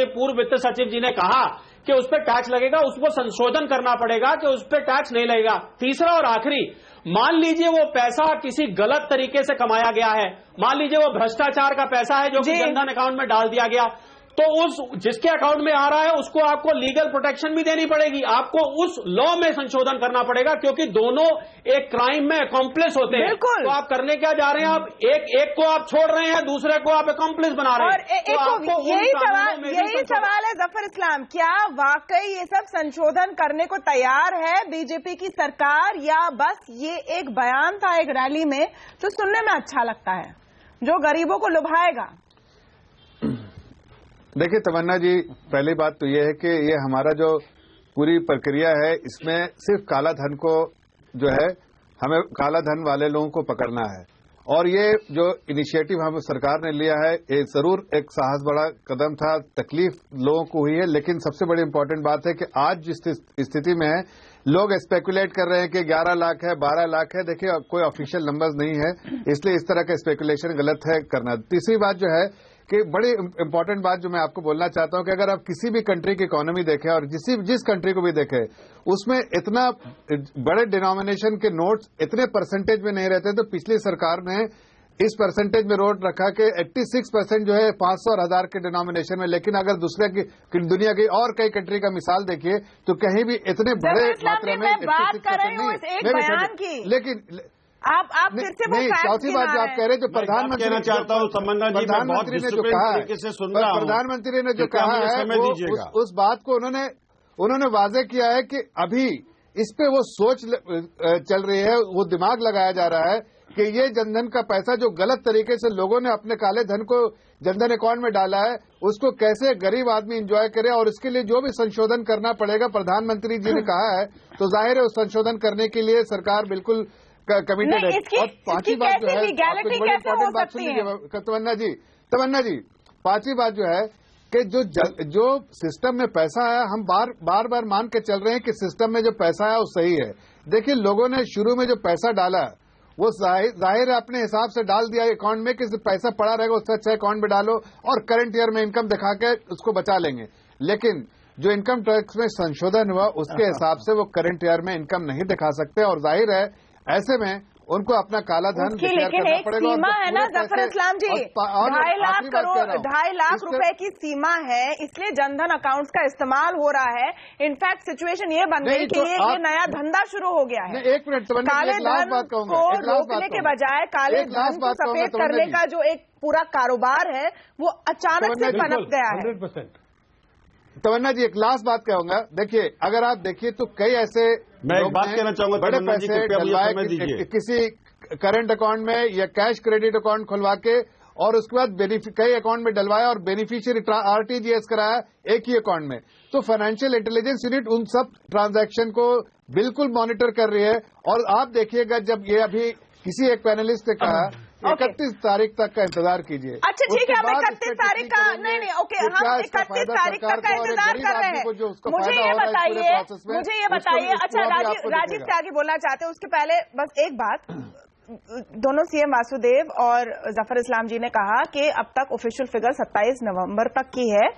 पूर्व वित्त सचिव जी ने कहा कि उस पर टैक्स लगेगा, उसको संशोधन करना पड़ेगा कि उस पर टैक्स नहीं लगेगा। तीसरा और आखिरी, मान लीजिए वो पैसा किसी गलत तरीके से कमाया गया है, मान लीजिए वो भ्रष्टाचार का पैसा है जो कि जनधन अकाउंट में डाल दिया गया, तो उस जिसके अकाउंट में आ रहा है उसको आपको लीगल प्रोटेक्शन भी देनी पड़ेगी, आपको उस लॉ में संशोधन करना पड़ेगा, क्योंकि दोनों एक क्राइम में अकॉम्प्लिस होते हैं। तो आप करने क्या जा रहे हैं? आप एक को आप छोड़ रहे हैं, दूसरे को आप अकॉम्प्लिस बना रहे हैं। और यही सवाल है जफर इस्लाम, क्या वाकई ये सब संशोधन करने को तैयार है बीजेपी की सरकार, या बस ये एक बयान था एक रैली में जो सुनने में अच्छा लगता है, जो गरीबों को लुभाएगा? देखिए तमन्ना जी, पहली बात तो ये है कि ये हमारा जो पूरी प्रक्रिया है इसमें सिर्फ काला धन को जो है, हमें काला धन वाले लोगों को पकड़ना है। और ये जो इनिशिएटिव हम सरकार ने लिया है ये जरूर एक साहस बड़ा कदम था, तकलीफ लोगों को हुई है, लेकिन सबसे बड़ी इंपॉर्टेंट बात है कि आज जिस स्थिति में है लोग स्पेकुलेट कर रहे हैं कि 11 लाख है 12 लाख है। देखिए कोई ऑफिशियल नंबर्स नहीं है, इसलिए इस तरह का स्पेकुलेशन गलत है करना। तीसरी बात जो है कि बड़ी इंपॉर्टेंट बात जो मैं आपको बोलना चाहता हूं कि अगर आप किसी भी कंट्री की इकोनॉमी देखें और जिस कंट्री को भी देखें, उसमें इतना बड़े डिनोमिनेशन के नोट्स इतने परसेंटेज में नहीं रहते। तो पिछली सरकार ने इस परसेंटेज में नोट रखा कि 86% जो है 500 और 1000 के डिनोमिनेशन में, लेकिन अगर दूसरे की दुनिया की और कई कंट्री का मिसाल देखिए तो कहीं भी इतने बड़े मात्रा में बात कर रही हूं एक बयान की। लेकिन आप फिर से वो नहीं, चौथी बात जो आप कह रहे हैं, जो प्रधानमंत्री कहना चाहता हूँ तमन्ना जी, प्रधानमंत्री ने जो कहा है, प्रधानमंत्री ने जो कहा है उस बात को उन्होंने वाजे किया है कि अभी इस पे वो सोच चल रही है, वो दिमाग लगाया जा रहा है कि ये जनधन का पैसा जो गलत तरीके से लोगों ने अपने काले धन को जनधन अकाउंट में डाला है, उसको कैसे गरीब आदमी एंजॉय करे, और इसके लिए जो भी संशोधन करना पड़ेगा, प्रधानमंत्री जी ने कहा है, तो जाहिर है उस संशोधन करने के लिए सरकार बिल्कुल कमिटेड है। और पांचवी बात जो है, बड़ी इंपॉर्टेंट बात सुन लीजिए तमन्ना जी, पांचवी बात जो है कि जो सिस्टम में पैसा आया, हम बार बार मान के चल रहे हैं कि सिस्टम में जो पैसा आया वो सही है। देखिए, लोगों ने शुरू में जो पैसा डाला वो जाहिर है अपने हिसाब से डाल दिया अकाउंट में कि पैसा पड़ा रहेगा, उससे अच्छा अकाउंट में डालो और करंट ईयर में इनकम दिखा के उसको बचा लेंगे। लेकिन जो इनकम टैक्स में संशोधन हुआ उसके हिसाब से वो करंट ईयर में इनकम नहीं दिखा सकते, और जाहिर है ऐसे में उनको अपना काला धन लेकिन एक सीमा है ना जफर इस्लाम जी, 2.5 लाख रुपए की सीमा है, इसलिए जनधन अकाउंट्स का इस्तेमाल हो रहा है। इनफैक्ट सिचुएशन ये बन गई कि ये नया धंधा शुरू हो गया है। एक मिनट, काले धन को रोकने के बजाय काले धन को सफेद करने का जो एक पूरा कारोबार है वो अचानक से पनप गया है। 100%। तमन्ना जी, एक लास्ट बात कहूंगा, देखिए अगर आप देखिए तो कई ऐसे मैं एक बात कहना चाहूंगा, बड़े पैसे डलवाए किसी करंट अकाउंट में या कैश क्रेडिट अकाउंट खुलवा के, और उसके बाद कई अकाउंट में डलवाया और बेनिफिशियरी आरटीजीएस कराया एक ही अकाउंट में। तो फाइनेंशियल इंटेलिजेंस यूनिट उन सब ट्रांजैक्शन को बिल्कुल मॉनिटर कर रही है। और आप देखिएगा, जब ये अभी किसी एक पैनलिस्ट ने कहा 31 तारीख तक का इंतजार कीजिए। अच्छा ठीक है, हम 31 तारीख का नहीं ओके, हम 31 तारीख तक का इंतजार कर रहे हैं। मुझे ये बताइए, अच्छा राजीव त्यागी बोलना चाहते हैं, उसके पहले बस एक बात, दोनों सीएम वासुदेव और जफर इस्लाम जी ने कहा कि अब तक ऑफिशियल फिगर 27 नवंबर तक की है,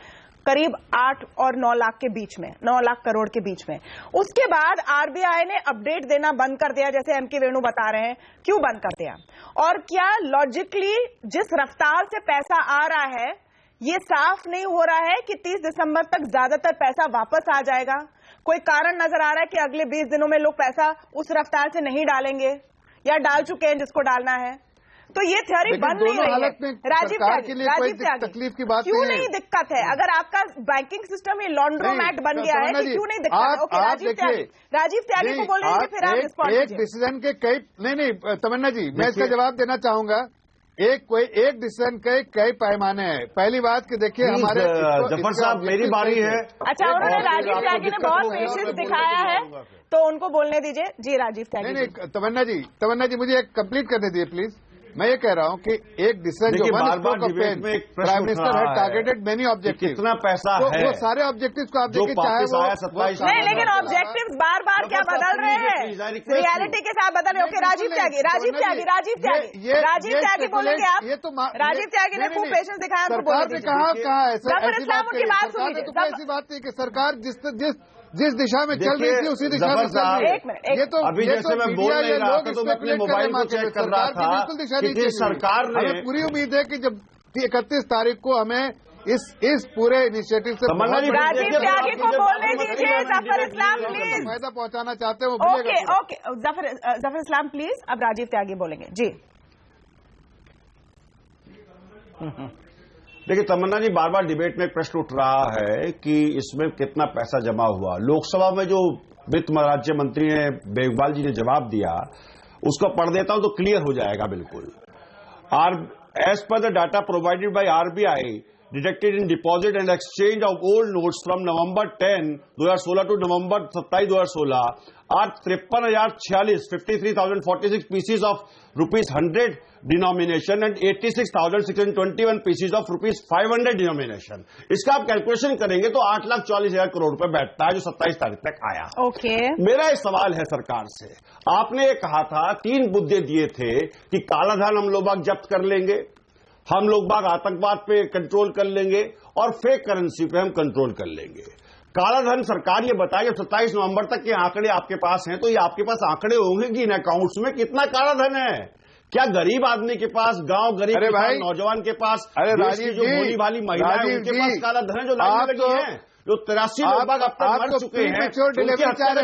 करीब 8 और 9 लाख के बीच में, 9 लाख करोड़ के बीच में। उसके बाद आरबीआई ने अपडेट देना बंद कर दिया, जैसे एमके वेणु बता रहे हैं। क्यों बंद कर दिया, और क्या लॉजिकली जिस रफ्तार से पैसा आ रहा है ये साफ नहीं हो रहा है कि 30 दिसंबर तक ज्यादातर पैसा वापस आ जाएगा? कोई कारण नजर आ रहा है कि अगले 20 दिनों में लोग पैसा उस रफ्तार से नहीं डालेंगे, या डाल चुके हैं जिसको डालना है? तो ये थ्योरी बन नहीं रही है। राजीव त्यागी, तकलीफ की बात क्यों नहीं दिक्कत है? अगर आपका बैंकिंग सिस्टम ये लॉन्ड्रोमैट बन गया है, क्यों नहीं दिक्कत? ओके, राजीव त्यागी को बोल रहे थे, फिर आप रिस्पॉन्ड कीजिए। एक डिसीजन के कई नहीं तमन्ना जी, मैं इसका जवाब देना चाहूंगा। एक डिसीजन के कई पैमाने हैं। पहली बात कि देखिए हमारे जफर साहब, मेरी बारी है। अच्छा, उन्होंने राजीव त्यागी ने बहुत पेशेंस दिखाया है, तो उनको बोलने दीजिए। जी राजीव त्यागी। नहीं तमन्ना जी मुझे एक कंप्लीट करने दीजिए प्लीज। मैं ये कह रहा हूँ कि एक डिसीजन जो प्राइम मिनिस्टर है टारगेटेड मेनी ऑब्जेक्टिव, कितना पैसा है, वो सारे ऑब्जेक्टिव्स को आप देखिए, चाहे वो 27 नहीं, लेकिन ऑब्जेक्टिव्स बार क्या बदल रहे हैं, रियलिटी के साथ बदल रहे। ओके, राजीव त्यागी बोलेंगे आप? ये तो राजीव त्यागी ने खूब पेशेंस दिखाया, सरकार ने कहा जफर इस्लाम की बात सुनिए। ऐसी बात नहीं कि सरकार जिस दिशा में चल रही थी उसी दिशा में चल रही है। ये तो अभी जैसे मैं बोल नहीं रहा था तो मैं अपने मोबाइल को चेक कर रहा था कि सरकार ने, हमें पूरी उम्मीद है कि जब 31 तारीख को हमें इस पूरे इनिशिएटिव से राजीव त्यागी को बोलने दीजिए। जफर इस्लाम प्लीज, फायदा पहुंचाना चाहते हैं वो ओके जफर इस्लाम प्लीज, अब राजीव त्यागी बोलेंगे। जी देखिए तमन्ना जी, बार बार डिबेट में एक प्रश्न उठ रहा है कि इसमें कितना पैसा जमा हुआ। लोकसभा में जो वित्त राज्य मंत्री ने बेगवाल जी ने जवाब दिया उसको पढ़ देता हूं तो क्लियर हो जाएगा बिल्कुल। As per the data provided by RBI detected in deposit and exchange of old notes from November 10, 2016 to November 27, 2016 are 53,046 53,046 pieces of ₹100 denomination and 86,621 pieces of ₹500 denomination. इसका आप कैलकुलेशन करेंगे तो 8,40,000 करोड़ रुपए बैठता है, जो 27 तारीख तक आया। ओके, मेरा एक सवाल है सरकार से। आपने ये कहा था, 3 मुद्दे दिए थे कि कालाधन हम लोग जब्त कर लेंगे, हम लोग बाग आतंकवाद पे कंट्रोल कर लेंगे और फेक करेंसी पे हम कंट्रोल कर लेंगे। कालाधन सरकार ये बताए, जब 27 नवंबर तक के आंकड़े आपके पास हैं तो ये आपके पास आंकड़े होंगे कि इन अकाउंट्स में कितना कालाधन है। क्या गरीब आदमी के पास, गांव गरीब के पास, नौजवान के पास, राजीव जो भोली भाली महिलाएं उनके पास कालाधन है, जो लाइन में लगी हैं, जो 83 लोग अब तक मर चुके हैं,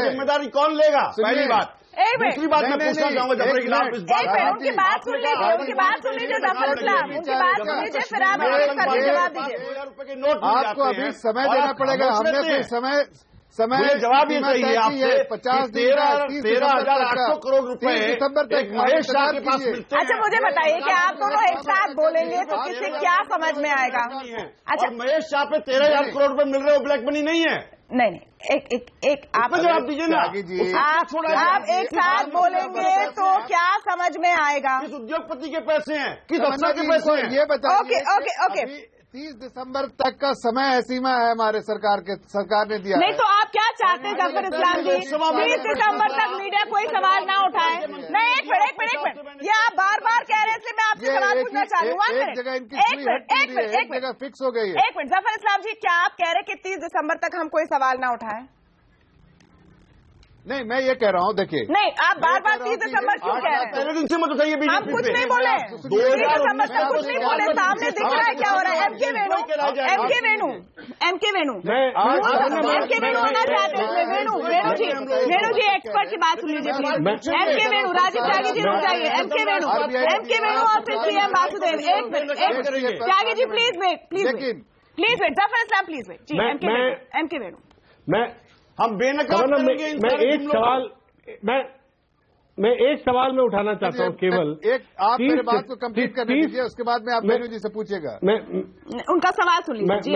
जिम्मेदारी कौन लेगा? पहली बात। दूसरी बात मैं पूछना चाहूंगा जफर इकलाल, इस बात उनकी बात सुन लीजिए, उनकी बात सुन लीजिए जफर इस्लाम, उनकी बात सुन लीजिए, फिर आप जवाब दीजिए। 2000 रुपए के नोट आपको अभी समय देना पड़ेगा। हमने फिर समय जवाब ये चाहिए आपसे 13,800 करोड़ रुपए दिसंबर तक महेश शाह के पास मिलते हैं। अच्छा मुझे बताइए कि आप दोनों एक साथ बोलेंगे तो किसे क्या समझ में आएगा? अच्छा महेश शाह पे 13,000 करोड़ रुपए मिल रहे हो, ब्लैक मनी नहीं है। नहीं एक आप जवाब दीजिए ना। आप एक साथ बोलेंगे तो क्या समझ में आएगा? किस उद्योगपति के पैसे हैं, किस अफसर के पैसे हैं, ये बताइए। ओके 30 दिसंबर तक का समय सीमा है हमारे सरकार ने दिया। नहीं तो आप क्या चाहते हैं जफर इस्लाम जी? 30 दिसंबर तक मीडिया कोई सवाल ना उठाए? नहीं एक मिनट ये आप बार बार कह रहे हैं, इसलिए मैं आपसे सवाल पूछना चाहूंगा। एक जगह फिक्स हो गई है। एक मिनट जफर इस्लाम जी, क्या आप कह रहे हैं कि 30 दिसंबर तक हम कोई सवाल ना उठाए? नहीं मैं ये कह रहा हूँ, देखिए नहीं आप बार 30 दिसंबर क्यों कह रहे हैं? पहले दिन से मत बताइए बीजेपी हम कुछ नहीं बोले, 30 दिसंबर तक कुछ नहीं बोले, सामने दिख रहा है क्या हो रहा है। एम के वेणु आना चाहते हैं इसमें। वेणु जी एक्सपर्ट की बात सुन लीजिए प्लीज। एम के वेणु, राजीव त्यागी जी रुक जाइए। एम के वेणु और फिर सीएम वासुदेव। एक minute Tyagi ji please wait, Zafar Islam please wait जी। एम के वेणु हम बेनकाब करेंगे। मैं एक सवाल में उठाना चाहता हूँ केवल। आप मेरे बात को कंप्लीट करने दीजिए, उसके बाद में आप वेणु जी से पूछिएगा। उनका सवाल सुन लीजिए।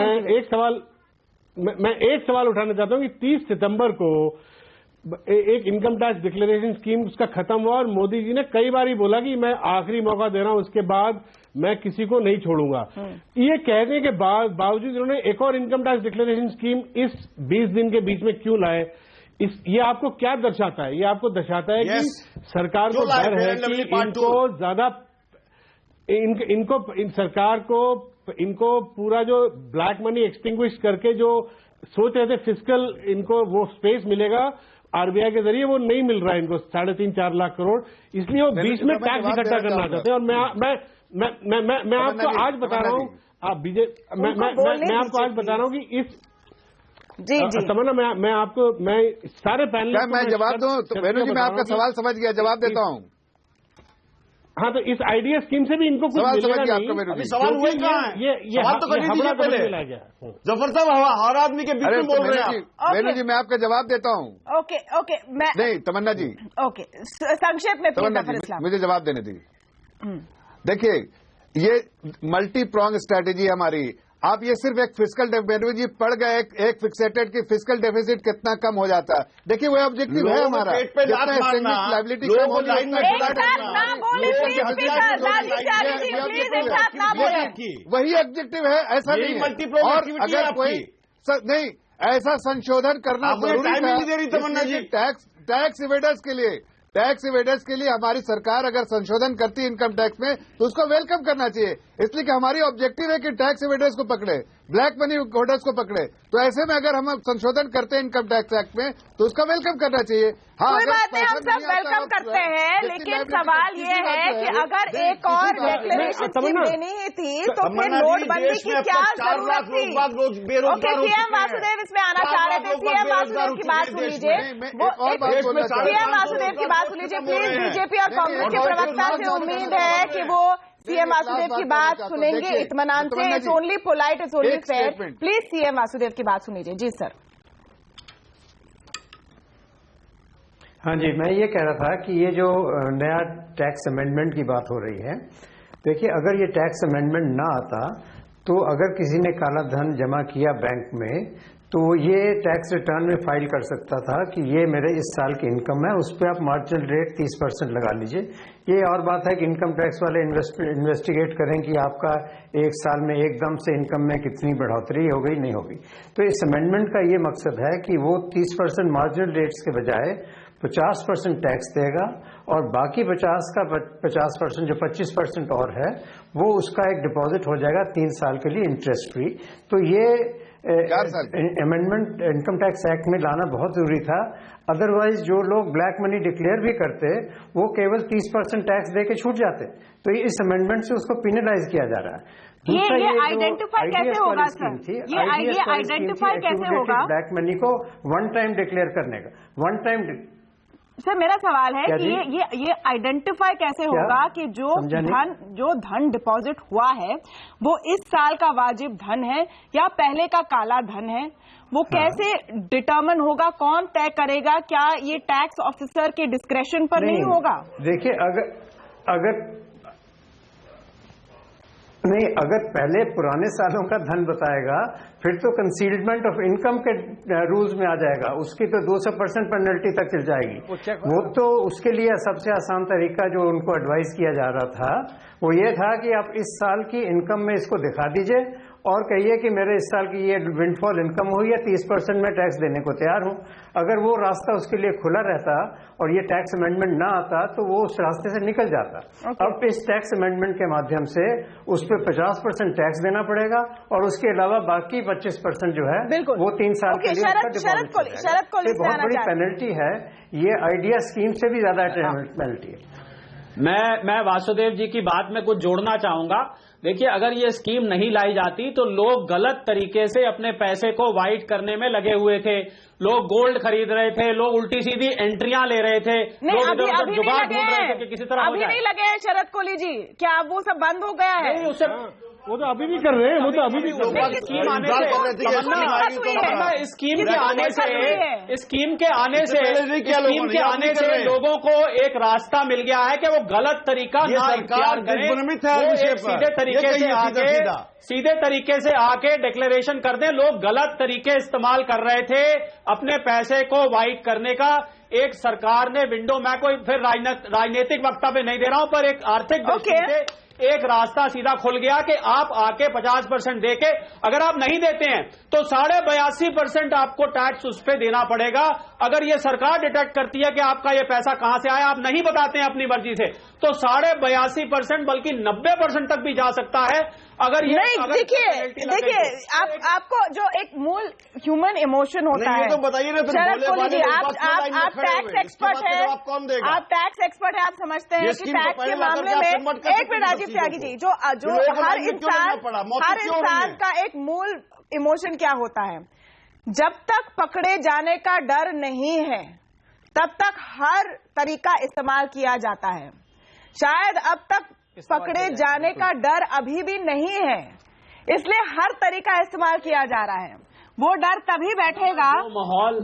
मैं एक सवाल उठाना चाहता हूँ कि 30 सितंबर को एक इनकम टैक्स डिक्लेरेशन स्कीम उसका खत्म हुआ और मोदी जी ने कई बार ही बोला कि मैं आखिरी मौका दे रहा हूं, उसके बाद मैं किसी को नहीं छोड़ूंगा। ये कहने के बावजूद इन्होंने एक और इनकम टैक्स डिक्लेरेशन स्कीम इस 20 दिन के बीच में क्यों लाए? ये आपको क्या दर्शाता है? ये आपको दर्शाता है कि सरकार को डर है कि इनको ज्यादा इनको पूरा जो ब्लैक मनी एक्सटिंग्विश करके जो सोच रहे थे फिस्कल इनको वो स्पेस मिलेगा आरबीआई के जरिए, वो नहीं मिल रहा है इनको 3.5-4 लाख करोड़, इसलिए वो बीच में टैक्स इकट्ठा करना चाहते हैं। और मैं आपको आज बता रहा हूँ, मैं आपको आज बता रहा हूँ कि इस तमन्ना मैं सारे पैनल मैं जवाब दूं तो वेणु जी मैं आपका सवाल समझ गया, जवाब देता हूँ। हाँ तो इस आइडिया स्कीम से भी इनको कुछ मिलेगा नहीं। सवाल हुए कहाँ है? ये बात तो कर लीजिए पहले। जफर साहब हर आदमी के बीच में बोल रहे हैं। वेणु जी मैं आपका जवाब देता हूँ। ओके मैं नहीं तमन्ना जी ओके संक्षेप में मुझे जवाब देने दीजिए। देखिए ये मल्टी प्रोंग स्ट्रैटेजी है हमारी। आप ये सिर्फ एक फिस्कल वेणु जी पढ़ गए एक फिक्सेटेड की फिस्कल डेफिसिट कितना कम हो जाता है। देखिए वो ऑब्जेक्टिव है हमारा, लाइबिलिटी कम होगी। वही ऑब्जेक्टिव है, ऐसा नहीं है। और अगर कोई नहीं ऐसा संशोधन करना जरूरी है टैक्स इवेडर्स के लिए हमारी सरकार अगर संशोधन करती है इनकम टैक्स में तो उसको वेलकम करना चाहिए, इसलिए कि हमारी ऑब्जेक्टिव है कि टैक्स इवेडर्स को पकड़े, ब्लैक मनी होल्डर्स को पकड़े। तो ऐसे में अगर हम संशोधन करते हैं इनकम टैक्स एक्ट में तो उसका वेलकम करना चाहिए। हाँ कोई बात नहीं, हम सब वेलकम करते हैं, लेकिन सवाल ये है कि अगर एक और डिक्लेरेशन स्कीम देनी ही थी तो फिर नोटबंदी की क्या जरूरत थी? ओके सीएम वासुदेव इसमें आना चाह रहे थे, सीएम वासुदेव की बात सुन लीजिए। सीएम वासुदेव की बात सुन लीजिए प्लीज। बीजेपी और कांग्रेस के प्रवक्ता से उम्मीद है कि वो सीएम वासुदेव की बात सुनेंगे इत्मीनान से। It's only polite, it's only fair. Please CM Vasudev की बात सुनिए। जी सर। हाँ जी, मैं ये कह रहा था कि ये जो नया टैक्स अमेंडमेंट की बात हो रही है, देखिए अगर ये टैक्स अमेंडमेंट ना आता तो अगर किसी ने काला धन जमा किया बैंक में तो ये टैक्स रिटर्न में फाइल कर सकता था कि ये मेरे इस साल की इनकम है, उस पर आप मार्जिनल रेट 30% लगा लीजिए। ये और बात है कि इनकम टैक्स वाले इन्वेस्टिगेट करें कि आपका एक साल में एकदम से इनकम में कितनी बढ़ोतरी हो गई नहीं होगी। तो इस अमेंडमेंट का ये मकसद है कि वो 30% मार्जिनल रेट्स के बजाय 50% टैक्स देगा और बाकी 50% जो 25% और है वो उसका एक डिपॉजिट हो जाएगा 3 साल के लिए इंटरेस्ट फ्री। तो ये अमेंडमेंट इनकम टैक्स एक्ट में लाना बहुत जरूरी था, अदरवाइज जो लोग ब्लैक मनी डिक्लेयर भी करते वो केवल 30% टैक्स दे के छूट जाते। तो इस अमेंडमेंट से उसको पिनलाइज किया जा रहा है। ये आइडेंटिफाई कैसे होगा सर? ये आइडेंटिफाई कैसे होगा? ब्लैक मनी को वन टाइम डिक्लेयर करने का, वन टाइम सर मेरा सवाल है कि ये आइडेंटिफाई कैसे होगा कि जो धन डिपॉजिट हुआ है वो इस साल का वाजिब धन है या पहले का काला धन है? वो कैसे डिटर्मिन होगा? कौन तय करेगा? क्या ये टैक्स ऑफिसर के डिस्क्रेशन पर नहीं होगा? देखिए, अगर पहले पुराने सालों का धन बताएगा फिर तो कंसीलमेंट ऑफ इनकम के रूल्स में आ जाएगा, उसकी तो 200% पेनल्टी तक चल जाएगी। वो तो उसके लिए सबसे आसान तरीका जो उनको एडवाइस किया जा रहा था वो ये था कि आप इस साल की इनकम में इसको दिखा दीजिए और कहिए कि मेरे इस साल की ये विंडफॉल इनकम हुई है, 30% में टैक्स देने को तैयार हूं। अगर वो रास्ता उसके लिए खुला रहता और ये टैक्स अमेंडमेंट ना आता तो वो उस रास्ते से निकल जाता। अब इस टैक्स अमेंडमेंट के माध्यम से उस पर 50% टैक्स देना पड़ेगा और उसके अलावा बाकी 25% जो है वो 3 साल के लिए बहुत बड़ी पेनल्टी है। ये आइडिया स्कीम से भी ज्यादा पेनल्टी है। मैं वासुदेव जी की बात में कुछ जोड़ना चाहूंगा। देखिए, अगर ये स्कीम नहीं लाई जाती तो लोग गलत तरीके से अपने पैसे को वाइट करने में लगे हुए थे। लोग गोल्ड खरीद रहे थे, लोग उल्टी सीधी एंट्रियां ले रहे थे, लोग इधर उधर जुगाड़ ढूंढ रहे थे कि किसी तरह अभी नहीं लगे हैं शरद कोहली जी, क्या अब वो सब बंद हो गया है? नहीं, उससे वो तो अभी भी कर रहे हैं, वो तो अभी भी स्कीम के आने से लोगों को एक रास्ता मिल गया है कि वो गलत तरीका ना इख्तियार करें, सीधे तरीके से आके डिक्लेरेशन कर दें। लोग गलत तरीके इस्तेमाल कर रहे थे अपने पैसे को वाइट करने का। एक सरकार ने विंडो, मैं कोई फिर राजनीतिक वक्तव्य नहीं दे रहा हूं, पर एक आर्थिक दृष्टि से एक रास्ता सीधा खुल गया कि आप आके 50% देके, अगर आप नहीं देते हैं तो 82.5% आपको टैक्स उस पर देना पड़ेगा। अगर ये सरकार डिटेक्ट करती है कि आपका ये पैसा कहां से आया, आप नहीं बताते हैं अपनी मर्जी से, तो 82.5% बल्कि 90% तक भी जा सकता है। अगर ये नहीं, देखिए आपको जो एक मूल ह्यूमन इमोशन होता है, तो बताइए ना, शरद कोहली जी, आप टैक्स एक्सपर्ट है, आप टैक्स एक्सपर्ट है, आप समझते हैं कि टैक्स के मामले में एक मिनट राजीव त्यागी जी, जो हर इंसान का एक मूल इमोशन क्या होता है, जब तक पकड़े जाने का डर नहीं है तब तक हर तरीका इस्तेमाल किया जाता है। शायद अब तक पकड़े जाने का डर अभी भी नहीं है, इसलिए हर तरीका इस्तेमाल किया जा रहा है। वो डर तभी बैठेगा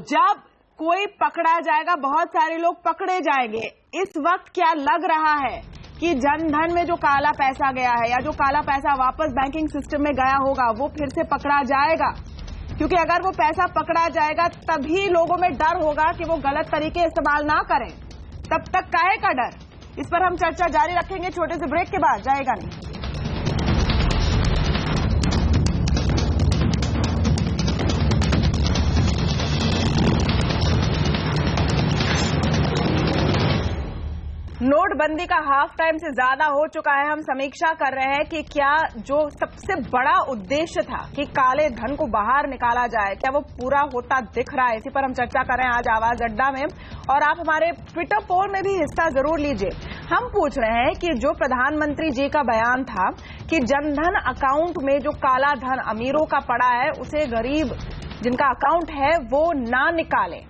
जब कोई पकड़ा जाएगा, बहुत सारे लोग पकड़े जाएंगे। इस वक्त क्या लग रहा है कि जनधन में जो काला पैसा गया है या जो काला पैसा वापस बैंकिंग सिस्टम में गया होगा वो फिर से पकड़ा जाएगा, क्योंकि अगर वो पैसा पकड़ा जाएगा तभी लोगों में डर होगा कि वो गलत तरीके इस्तेमाल ना करें। तब तक काहे का डर? इस पर हम चर्चा जारी रखेंगे छोटे से ब्रेक के बाद, जाएगा नहीं। नोटबंदी का हाफ टाइम से ज्यादा हो चुका है। हम समीक्षा कर रहे हैं कि क्या जो सबसे बड़ा उद्देश्य था कि काले धन को बाहर निकाला जाए, क्या वो पूरा होता दिख रहा है? इसी पर हम चर्चा कर रहे हैं आज आवाज अड्डा में, और आप हमारे ट्विटर पोल में भी हिस्सा जरूर लीजिए। हम पूछ रहे हैं कि जो प्रधानमंत्री जी का बयान था कि जनधन अकाउंट में जो काला धन अमीरों का पड़ा है उसे गरीब जिनका अकाउंट है वो ना निकालें,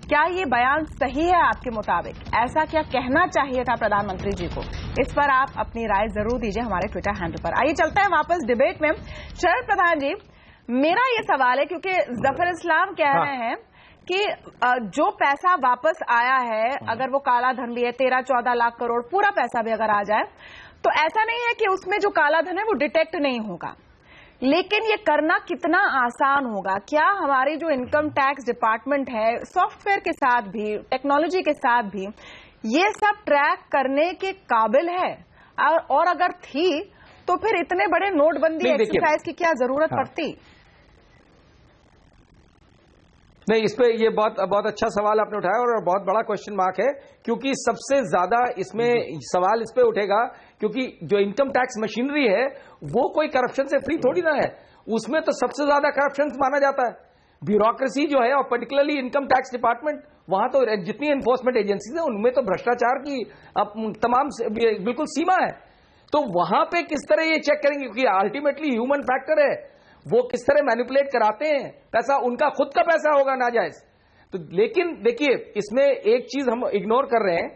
क्या ये बयान सही है आपके मुताबिक? ऐसा क्या कहना चाहिए था प्रधानमंत्री जी को? इस पर आप अपनी राय जरूर दीजिए हमारे ट्विटर हैंडल पर। आइए चलते हैं वापस डिबेट में। शरद प्रधान जी, मेरा ये सवाल है, क्योंकि जफर इस्लाम कह रहे हैं कि जो पैसा वापस आया है, अगर वो काला धन भी है 13-14 लाख करोड़, पूरा पैसा भी अगर आ जाए तो ऐसा नहीं है कि उसमें जो काला धन है वो डिटेक्ट नहीं होगा, लेकिन ये करना कितना आसान होगा? क्या हमारी जो इनकम टैक्स डिपार्टमेंट है सॉफ्टवेयर के साथ भी, टेक्नोलॉजी के साथ भी ये सब ट्रैक करने के काबिल है? और अगर थी तो फिर इतने बड़े नोटबंदी एक्सरसाइज की क्या जरूरत पड़ती? नहीं, इस पे ये बहुत अच्छा सवाल आपने उठाया और बहुत बड़ा क्वेश्चन मार्क है, क्योंकि सबसे ज्यादा इसमें सवाल इस पे उठेगा क्योंकि जो इनकम टैक्स मशीनरी है वो कोई करप्शन से फ्री थोड़ी ना है। उसमें तो सबसे ज्यादा करप्शन माना जाता है। ब्यूरोक्रेसी जो है और पर्टिकुलरली इनकम टैक्स डिपार्टमेंट, वहां तो जितनी एनफोर्समेंट एजेंसीज है उनमें तो भ्रष्टाचार की तमाम बिल्कुल सीमा है। तो वहां पे किस तरह ये चेक करेंगे, क्योंकि अल्टीमेटली ह्यूमन फैक्टर है, वो किस तरह मैनिपुलेट कराते हैं पैसा, उनका खुद का पैसा होगा नाजायज। तो लेकिन देखिए, इसमें एक चीज हम इग्नोर कर रहे हैं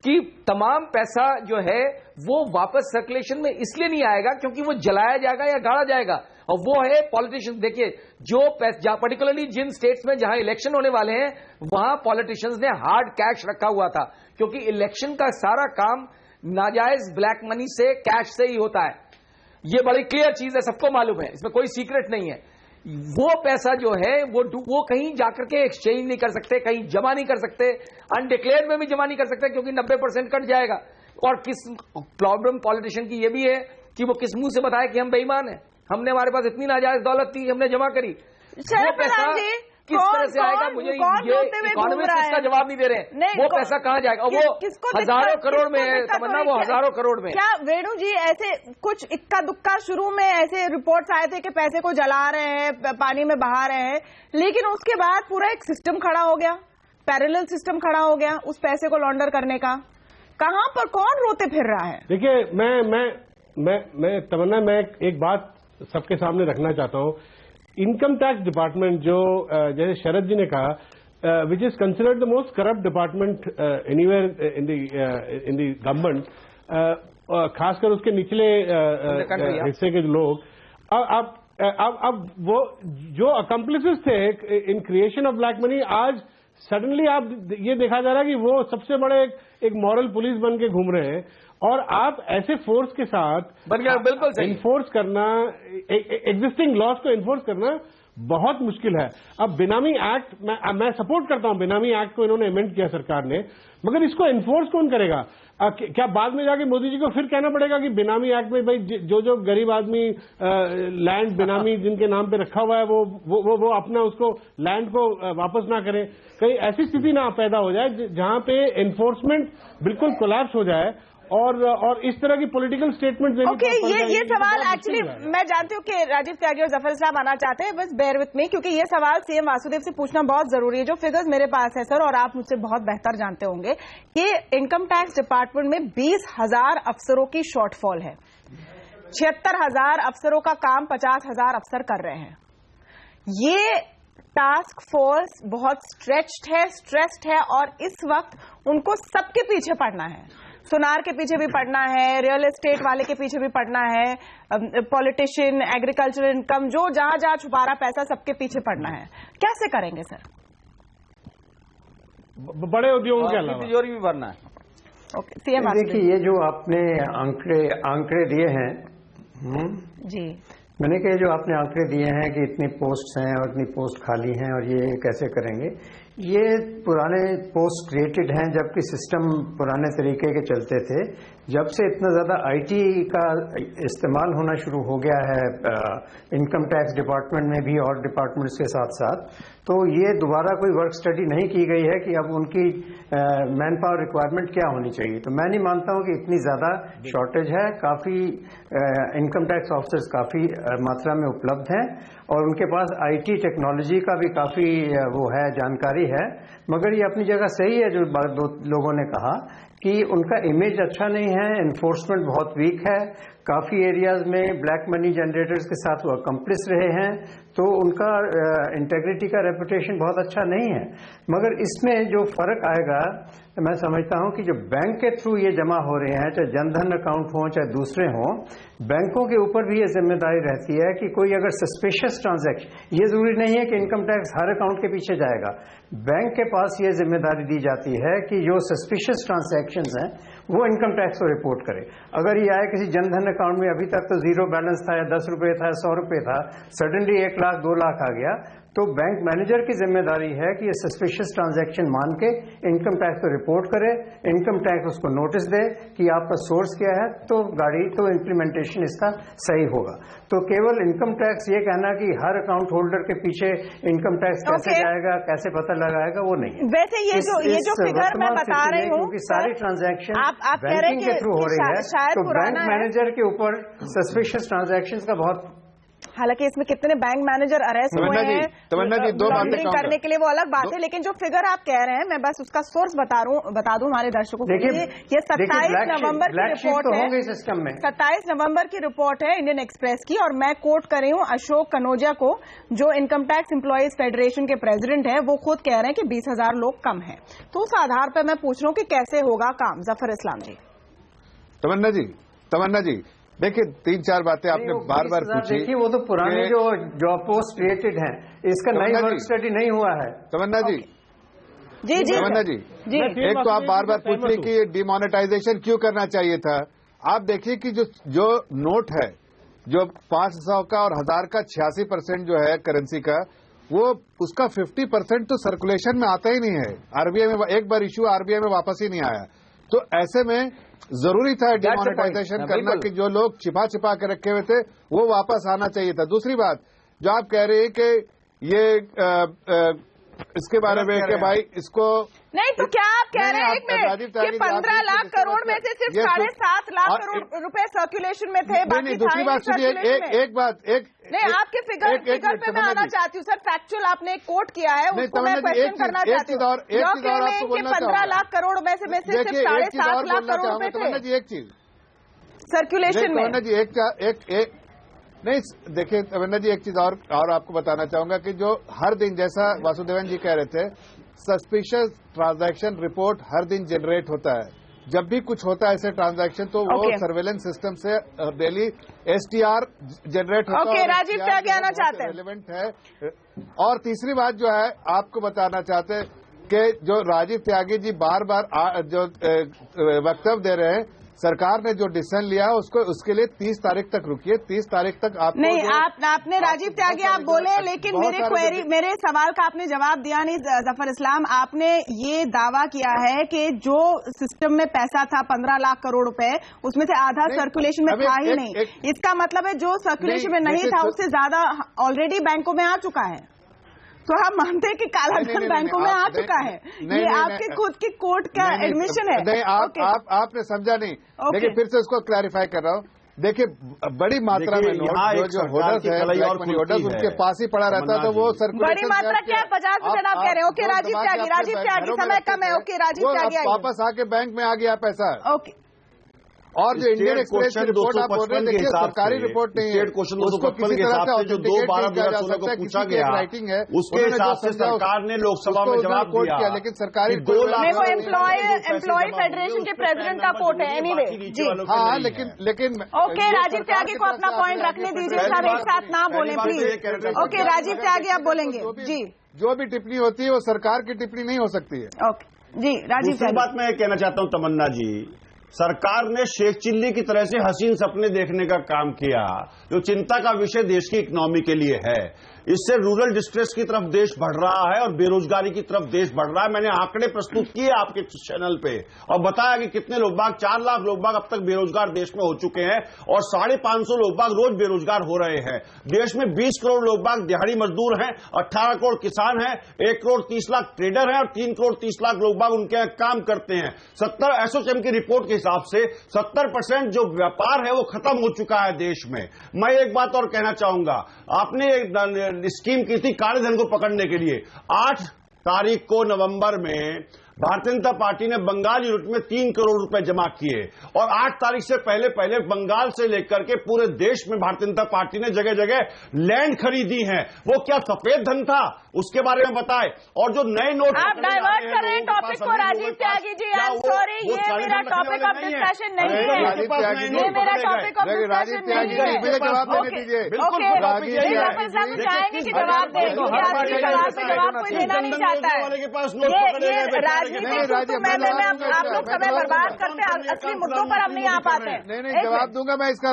कि तमाम पैसा जो है वो वापस सर्कुलेशन में इसलिए नहीं आएगा क्योंकि वो जलाया जाएगा या गाड़ा जाएगा, और वो है पॉलिटिशियंस। देखिए, जो पर्टिकुलरली जिन स्टेट्स में जहां इलेक्शन होने वाले हैं वहां पॉलिटिशियंस ने हार्ड कैश रखा हुआ था, क्योंकि इलेक्शन का सारा काम नाजायज ब्लैक मनी से, कैश से ही होता है। ये बड़ी क्लियर चीज है, सबको मालूम है, इसमें कोई सीक्रेट नहीं है। वो पैसा जो है वो कहीं जाकर के एक्सचेंज नहीं कर सकते, कहीं जमा नहीं कर सकते, अनडिक्लेयर्ड में भी जमा नहीं कर सकते क्योंकि 90% कट जाएगा। और किस प्रॉब्लम पॉलिटिशियन की ये भी है कि वो किस मुंह से बताए कि हम बेईमान हैं, हमने, हमारे पास इतनी नाजायज दौलत थी, हमने जमा करी। वो पैसा किस तरह से आएगा, मुझे ये इकोनॉमिस्ट इसका जवाब नहीं दे रहे हैं। वो पैसा कहाँ जाएगा? वो हजारों करोड़ में है तमन्ना, वो हजारों करोड़ में। क्या वेणु जी, ऐसे कुछ इक्का दुक्का शुरू में ऐसे रिपोर्ट्स आए थे कि पैसे को जला रहे हैं, पानी में बहा रहे हैं, लेकिन उसके बाद पूरा एक सिस्टम खड़ा हो गया, पैरेलल सिस्टम खड़ा हो गया उस पैसे को लॉन्डर करने का। कहां पर कौन रोते फिर रहा है? देखिए, मैं तमन्ना, मैं एक बात सबके सामने रखना चाहता हूं। इनकम टैक्स डिपार्टमेंट जो जैसे शरद जी ने कहा, which is considered the most corrupt department anywhere in the government, खासकर उसके निचले हिस्से के लोग, अब वो जो अकम्प्लिसेस थे in creation of black money, आज सडनली आप ये देखा जा रहा है कि वो सबसे बड़े एक मॉरल पुलिस बन के घूम रहे हैं। और आप ऐसे फोर्स के साथ बिल्कुल इन्फोर्स करना, एग्जिस्टिंग लॉज को इन्फोर्स करना बहुत मुश्किल है। अब बेनामी एक्ट, मैं सपोर्ट करता हूं, बेनामी एक्ट को इन्होंने अमेंड किया सरकार ने, मगर इसको इन्फोर्स कौन करेगा? क्या बाद में जाके मोदी जी को फिर कहना पड़ेगा कि बेनामी एक्ट में भाई जो गरीब आदमी लैंड बेनामी जिनके नाम पे रखा हुआ है वो अपना उसको लैंड को वापस ना करें? कहीं ऐसी स्थिति ना पैदा हो जाए जहां पे एनफोर्समेंट बिल्कुल कोलैप्स हो जाए और इस तरह की पॉलिटिकल स्टेटमेंट ओके, ये सवाल एक्चुअली मैं जानती हूँ कि राजीव त्यागी और जफर साहब आना चाहते हैं, बस बेयर विथ मी, क्योंकि ये सवाल सीएम वासुदेव से पूछना बहुत जरूरी है। जो फिगर्स मेरे पास है सर, और आप मुझसे बहुत बेहतर जानते होंगे, कि इनकम टैक्स डिपार्टमेंट में 20,000 अफसरों की शॉर्टफॉल है। 76,000 अफसरों का काम 50,000 अफसर कर रहे हैं। ये टास्क फोर्स बहुत स्ट्रेस्ड है और इस वक्त उनको सबके पीछे पड़ना है। सोनार के पीछे भी पड़ना है, रियल एस्टेट वाले के पीछे भी पड़ना है, पॉलिटिशियन, एग्रीकल्चर इनकम, जो जहां छुपा रहा पैसा, सबके पीछे पड़ना है। कैसे करेंगे सर? बड़े उद्योगों के अलावा तिजोरी भी भरना है। ओके, सीएम देखिए, ये जो आपने आंकड़े दिए हैं जी, मैंने कहा जो आपने आंकड़े दिए हैं कि इतनी पोस्ट हैं और इतनी पोस्ट खाली हैं और ये कैसे करेंगे, ये पुराने पोस्ट क्रिएटेड हैं, जबकि सिस्टम पुराने तरीके के चलते थे। जब से इतना ज्यादा आईटी का इस्तेमाल होना शुरू हो गया है इनकम टैक्स डिपार्टमेंट में भी और डिपार्टमेंट्स के साथ साथ, तो ये दोबारा कोई वर्क स्टडी नहीं की गई है कि अब उनकी मैन पावर रिक्वायरमेंट क्या होनी चाहिए। तो मैं नहीं मानता हूं कि इतनी ज्यादा शॉर्टेज है। काफी इनकम टैक्स ऑफिसर्स काफी मात्रा में उपलब्ध हैं और उनके पास आईटी टेक्नोलॉजी का भी काफी वो है, जानकारी है। मगर ये अपनी जगह सही है जो दो लोगों ने कहा कि उनका इमेज अच्छा नहीं है, एनफोर्समेंट बहुत वीक है, काफी एरियाज में ब्लैक मनी जनरेटर्स के साथ वो अकम्प्लिस रहे हैं, तो उनका इंटेग्रिटी का रेपुटेशन बहुत अच्छा नहीं है। मगर इसमें जो फर्क आएगा, मैं समझता हूं कि जो बैंक के थ्रू ये जमा हो रहे हैं, चाहे जनधन अकाउंट हो चाहे दूसरे हों, बैंकों के ऊपर भी ये जिम्मेदारी रहती है कि कोई अगर सस्पिशियस ट्रांजैक्शन, ये जरूरी नहीं है कि इनकम टैक्स हर अकाउंट के पीछे जाएगा, बैंक के पास ये जिम्मेदारी दी जाती है कि जो सस्पिशियस ट्रांजैक्शंस हैं वो इनकम टैक्स को रिपोर्ट करे। अगर ये आए किसी जनधन अकाउंट में अभी तक तो जीरो बैलेंस था या 10 रुपए था, 100 रुपए था, सडनली 1 लाख 2 लाख आ गया, तो बैंक मैनेजर की जिम्मेदारी है कि ये सस्पिशियस ट्रांजैक्शन मान के इनकम टैक्स को रिपोर्ट करे, इनकम टैक्स उसको नोटिस दे कि आपका सोर्स क्या है, तो इम्प्लीमेंटेशन इसका सही होगा। तो केवल इनकम टैक्स ये कहना कि हर अकाउंट होल्डर के पीछे इनकम टैक्स कैसे जाएगा, कैसे पता लगाएगा, वो नहीं है। वैसे ये जो फिगर मैं बता रही हूँ, क्योंकि सारी ट्रांजैक्शन आप बैंकिंग के थ्रू हो रही है, तो बैंक मैनेजर के ऊपर सस्पिशियस ट्रांजैक्शंस का बहुत हालांकि इसमें कितने बैंक मैनेजर अरेस्ट हुए हैं तमन्ना जी, दो बातें लॉन्ड्रिंग करने के लिए, वो अलग बात है, लेकिन जो फिगर आप कह रहे हैं, मैं बस उसका सोर्स बता दूं हमारे दर्शकों को। ये 27 नवंबर की रिपोर्ट है, सिस्टम में 27 नवंबर की रिपोर्ट है इंडियन एक्सप्रेस की, और मैं कोट कर रही हूं अशोक कनोजिया को, जो इनकम टैक्स एम्प्लॉइज फेडरेशन के प्रेसिडेंट हैं। वो खुद कह रहे हैं कि 20,000 लोग कम हैं। तो उस आधार पर मैं पूछ रहा हूं कि कैसे होगा काम। जफर इस्लाम जी। तमन्ना जी, देखिए 3-4 बातें आपने बार बार पूछी। देखिए वो तो पुराने जो जॉब पोस्ट क्रिएटेड हैं, इसका नई वर्क स्टडी नहीं हुआ है। तमन्ना जी, जी तमन्ना जी, एक तो आप बार बार पूछ रही कि ये डिमोनेटाइजेशन क्यों करना चाहिए था। आप देखिए कि जो नोट है, जो 500 का और 1000 का 86% जो है करेंसी का, वो उसका 50% तो सर्कुलेशन में आता ही नहीं है। आरबीआई में एक बार इश्यू आरबीआई में वापस ही नहीं आया। तो ऐसे में जरूरी था डिमोनेटाइजेशन करना कि जो लोग छिपा के रखे हुए थे वो वापस आना चाहिए था। दूसरी बात जो आप कह रहे हैं कि ये इसके बारे में कि भाई इसको नहीं, तो क्या आप कह रहे हैं एक मिनट कि 15 लाख करोड़ में से सिर्फ 7.5 लाख करोड़ रुपए सर्कुलेशन में थे, बाकी दूसरी बात सुनिए, एक बात नहीं, आपके फिगर पे मैं आना चाहती हूँ सर। फैक्चुअल आपने एक कोट किया है, उसको मैं क्वेश्चन करना चाहती हूँ। 15 लाख करोड़ में से सिर्फ 7.5 लाख करोड़ रुपए थे। एक चीज सर्कुलेशन में नहीं, देखिए तमन्ना जी, एक चीज और आपको बताना चाहूंगा कि जो हर दिन, जैसा वासुदेवन जी कह रहे थे, सस्पिशियस ट्रांजैक्शन रिपोर्ट हर दिन जनरेट होता है। जब भी कुछ होता है ऐसे ट्रांजैक्शन, तो वो सर्वेलेंस सिस्टम से डेली एसटीआर जनरेट होता है। राजीव त्यागी आना चाहते हैं, रेलेवेंट है। और तीसरी बात जो है आपको बताना चाहते हैं कि जो राजीव त्यागी जी बार बार जो वक्तव्य दे रहे हैं, सरकार ने जो डिसीजन लिया है उसके लिए 30 तारीख तक रुकिए। 30 तारीख तक आप नहीं, आपने राजीव त्यागी आप बोले, लेकिन मेरे सवाल का आपने जवाब दिया नहीं। जफर इस्लाम, आपने ये दावा किया है कि जो सिस्टम में पैसा था 15 लाख करोड़ रुपए, उसमें से आधा सर्कुलेशन में था ही नहीं। इसका मतलब है जो सर्कुलेशन में नहीं था उससे ज्यादा ऑलरेडी बैंकों में आ चुका है। तो आप मानते हैं कि काला धन बैंकों में आ चुका है? ये आपके खुद की कोर्ट का एडमिशन है। नहीं, आपने समझा नहीं। देखिए, फिर से उसको क्लैरिफाई कर रहा हूँ। देखिए, बड़ी मात्रा में नोट जो होल्डर्स है, होल्डर्स उनके पास ही पड़ा रहता है, तो वो सर्कुलेशन। बड़ी मात्रा क्या है? 50% आप कह रहे हैं। ओके राजीव त्यागी, समय कम है। ओके राजीव त्यागी, वापस आके बैंक में आ गया पैसा। ओके, और जो इंडियन एक्सप्रेस की रिपोर्ट आप बोल रहे हैं, देखिए सरकारी रिपोर्ट नहीं है, उसको किसी तरह से जो 2/12/2016 को पूछा गया राइटिंग है, उसके हिसाब से सरकार ने लोकसभा में जवाब दिया। लेकिन सरकारी 2 लाख एम्प्लॉय फेडरेशन के प्रेसिडेंट का कोट है। एनीवे जी, हाँ, लेकिन ओके राजीव त्यागी को अपना पॉइंट रखने दीजिए साहब, एक साथ ना बोले प्लीज। ओके राजीव त्यागी आप बोलेंगे जी। जो भी टिप्पणी होती है वो सरकार की टिप्पणी नहीं हो सकती है। ओके जी, राजीव त्यागी। बात मैं कहना चाहता हूं तमन्ना जी, सरकार ने शेख चिल्ली की तरह से हसीन सपने देखने का काम किया, जो चिंता का विषय देश की इकोनॉमी के लिए है। इससे रूरल डिस्ट्रेस की तरफ देश बढ़ रहा है और बेरोजगारी की तरफ देश बढ़ रहा है। मैंने आंकड़े प्रस्तुत किए आपके चैनल पे और बताया कि कितने लोग बाग, 4 लाख लोग बाग अब तक बेरोजगार देश में हो चुके हैं और 550 लोग बाग रोज बेरोजगार हो रहे हैं। देश में 20 करोड़ लोग बाग दिहाड़ी मजदूर हैं, 18 करोड़ किसान हैं, 1 करोड़ 30 लाख ट्रेडर हैं और 3 करोड़ 30 लाख लोग बाग उनके यहाँ काम करते हैं। 70 एसोचैम की रिपोर्ट के हिसाब से 70% जो व्यापार है वो खत्म हो चुका है देश में। मैं एक बात और कहना चाहूंगा, आपने एक स्कीम की थी काले धन को पकड़ने के लिए। 8 तारीख को नवंबर में भारतीय जनता पार्टी ने बंगाल यूनिट में 3 करोड़ रुपए जमा किए और 8 तारीख से पहले बंगाल से लेकर के पूरे देश में भारतीय जनता पार्टी ने जगह जगह लैंड खरीदी है। वो क्या सफेद धन था, उसके बारे में बताए। और जो नए नोट आप डाइवर्ट कर रहे हैं टॉपिक को Rajiv Tyagi ji. I am sorry, ये मेरा टॉपिक ऑफ डिस्कशन नहीं है। ये मेरा टॉपिक ऑफ डिस्कशन नहीं है। जवाब देने दीजिए। ओके, चाहेंगे कि जवाब दें, क्योंकि आपके सवाल पे जवाब कोई देना नहीं चाहता है। आप लोग समय बर्बाद करते हैं, असली मुद्दों पर अब नहीं आ पाते। नहीं, जवाब दूंगा मैं इसका।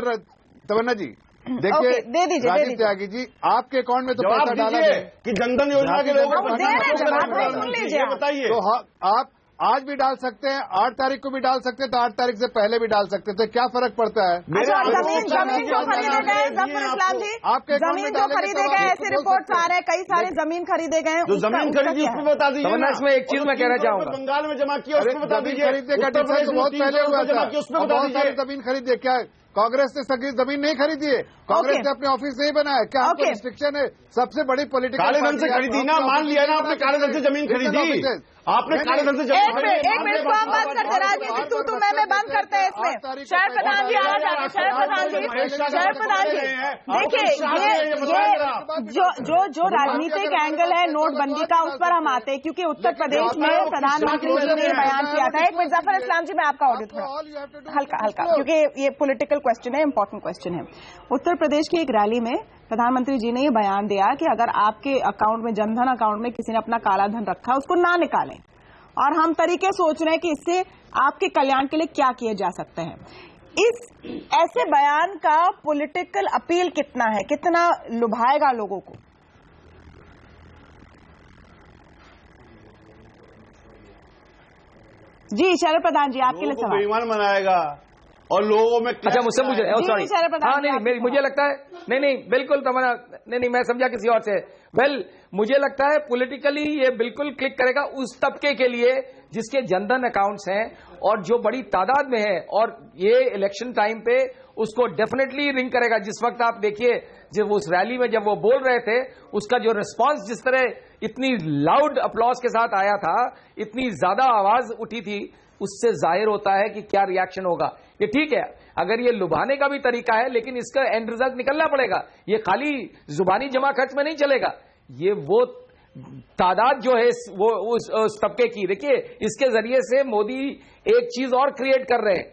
तमन्ना जी देखिए, दे दीजिए राजीव त्यागी जी, आपके अकाउंट में तो पैसा डाला है कि जनधन योजना के लोग सुन लीजिए, बताइए। तो आप आज भी डाल सकते हैं, 8 तारीख को भी डाल सकते हैं, तो 8 तारीख से पहले भी डाल सकते हैं, तो क्या फर्क पड़ता है? जमीन जो खरीदे गए जफर इस्लाम जी, जमीन जो खरीदे गए, ऐसे रिपोर्ट्स आ रहे हैं, कई सारे जमीन खरीदे गए। जो जमीन खरीदी उसमें बता दीजिए। इसमें एक चीज मैं कहना चाहूंगा, बंगाल में जमा किया उसमें बता दीजिए। खरीदने का डिसीजन बहुत पहले हुआ था, बहुत सारी जमीन खरीदे। क्या कांग्रेस ने जमीन नहीं खरीदी है, कांग्रेस ने अपने ऑफिस नहीं बनाया। क्या आपको रिस्ट्रिक्शन है? सबसे बड़ी पॉलिटिकल काले धन से खरीदी ना, मान लिया ना आपने काले धन से जमीन खरीदी, आपने काले धन से जमीन खरीदी। एक मिनट को हम बात करते, राजनीतिक तू मैं बंद करते हैं इसमें। शरद प्रधान जी आ जाते, शरद प्रधान जी देखिए, ये जो राजनीतिक एंगल है नोटबंदी का, उस पर हम आते हैं, क्योंकि उत्तर प्रदेश में प्रधानमंत्री जी ने बयान किया था। एक मिनट जफर इस्लाम जी, मैं आपका ऑडियो थोड़ा हल्का, क्योंकि ये पॉलिटिकल क्वेश्चन है, इंपॉर्टेंट क्वेश्चन है। उत्तर प्रदेश की एक रैली में प्रधानमंत्री जी ने ये बयान दिया कि अगर आपके अकाउंट में, जनधन अकाउंट में किसी ने अपना काला धन रखा, उसको ना निकालें, और हम तरीके सोच रहे हैं कि इससे आपके कल्याण के लिए क्या किए जा सकते हैं। इस ऐसे बयान का पॉलिटिकल अपील कितना है, कितना लुभाएगा लोगों को? जी शरद प्रधान जी, आपके लिए सवाल। बेईमान बनाएगा और लोगों में, अच्छा मुझसे पूछ रहे, सॉरी, हाँ नहीं, मुझे लगता है नहीं बिल्कुल तमन्ना, नहीं मैं समझा किसी और से। मुझे लगता है पॉलिटिकली ये बिल्कुल क्लिक करेगा उस तबके के लिए जिसके जनधन अकाउंट्स हैं और जो बड़ी तादाद में है, और ये इलेक्शन टाइम पे उसको डेफिनेटली रिंग करेगा। जिस वक्त आप देखिए, जब उस रैली में जब वो बोल रहे थे, उसका जो रिस्पांस जिस तरह इतनी लाउड अपलॉज के साथ आया था, इतनी ज्यादा आवाज उठी थी, उससे जाहिर होता है कि क्या रिएक्शन होगा। ये ठीक है, अगर ये लुभाने का भी तरीका है, लेकिन इसका एंड रिजल्ट निकलना पड़ेगा। ये खाली जुबानी जमा खर्च में नहीं चलेगा। ये वो तादाद जो है वो उस तबके की, देखिए इसके जरिए से मोदी एक चीज और क्रिएट कर रहे हैं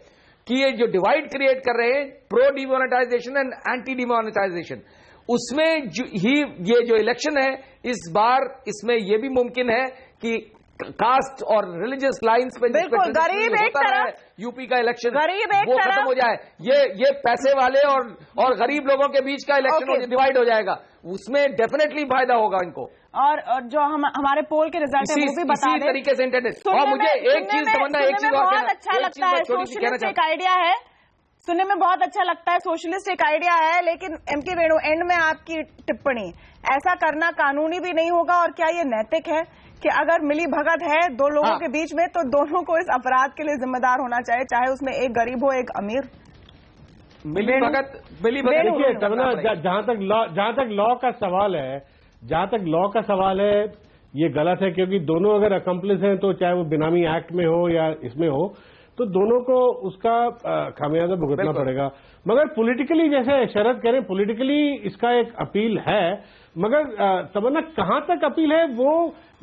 कि ये जो डिवाइड क्रिएट कर रहे हैं, pro demonetisation and anti demonetisation, उसमें ये जो इलेक्शन है इस बार, इसमें यह भी मुमकिन है कि कास्ट और रिलीजियस लाइंस पे बिल्कुल गरीब एक तरफ, यूपी का इलेक्शन गरीब एक वो खत्म हो जाए, ये पैसे वाले और गरीब लोगों के बीच का इलेक्शन डिवाइड हो जाएगा, उसमें डेफिनेटली फायदा होगा इनको। और जो हमारे पोल के रिजल्ट है वो भी बता दें तरीके से इंटरनेट। और मुझे एक चीज समझना, एक चीज और बहुत अच्छा लगता है, सोशलिस्ट एक आइडिया है, सुनने में बहुत अच्छा लगता है, सोशलिस्ट एक आइडिया है, लेकिन एमके वेणु, एंड में आपकी टिप्पणी, ऐसा करना कानूनी भी नहीं होगा, और क्या ये नैतिक है कि अगर मिली भगत है दो लोगों के बीच में, तो दोनों को इस अपराध के लिए जिम्मेदार होना चाहिए, चाहे उसमें एक गरीब हो एक अमीर? मिली भगत देखिए जहां तक लॉ का सवाल है, ये गलत है, क्योंकि दोनों अगर अकम्प्लिस हैं, तो चाहे वो बेनामी एक्ट में हो या इसमें हो, तो दोनों को उसका खामियाजा भुगतना पड़ेगा। मगर पॉलिटिकली, जैसे शरद कह रहे हैं, पॉलिटिकली इसका एक अपील है, मगर तमन्ना कहां तक अपील है वो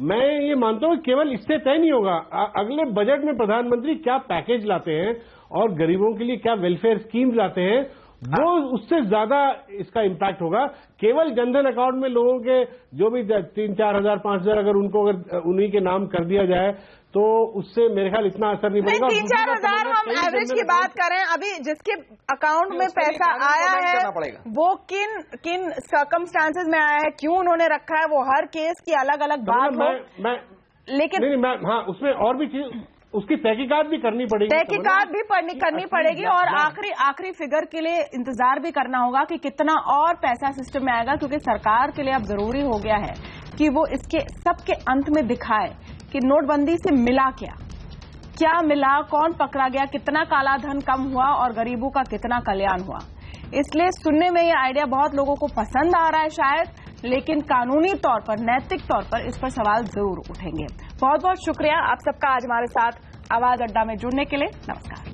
मैं ये मानता हूं केवल इससे तय नहीं होगा। अगले बजट में प्रधानमंत्री क्या पैकेज लाते हैं और गरीबों के लिए क्या वेलफेयर स्कीम्स लाते हैं, वो उससे ज्यादा इसका इम्पैक्ट होगा। केवल जनधन अकाउंट में लोगों के जो भी 3-4 हजार 5 हजार अगर उन्हीं के नाम कर दिया जाए, तो उससे मेरे ख्याल इतना असर नहीं पड़ेगा। 3-4 हजार हम एवरेज की बात करें, अभी जिसके अकाउंट में पैसा आया है वो किन सर्कमस्टांसेस में आया है, क्यों उन्होंने रखा है, वो हर केस की अलग अलग बात हो, लेकिन हाँ उसमें और भी चीज, उसकी तहकीकात भी करनी पड़ेगी, तहकीकात भी करनी पड़ेगी, और आखिरी फिगर के लिए इंतजार भी करना होगा कि कितना और पैसा सिस्टम में आएगा, क्योंकि सरकार के लिए अब जरूरी हो गया है कि वो इसके सबके अंत में दिखाए कि नोटबंदी से मिला क्या मिला, कौन पकड़ा गया, कितना काला धन कम हुआ और गरीबों का कितना कल्याण हुआ। इसलिए सुनने में ये आइडिया बहुत लोगों को पसंद आ रहा है शायद, लेकिन कानूनी तौर पर, नैतिक तौर पर इस पर सवाल जरूर उठेंगे। बहुत बहुत शुक्रिया आप सबका आज हमारे साथ आवाज अड्डा में जुड़ने के लिए। नमस्कार।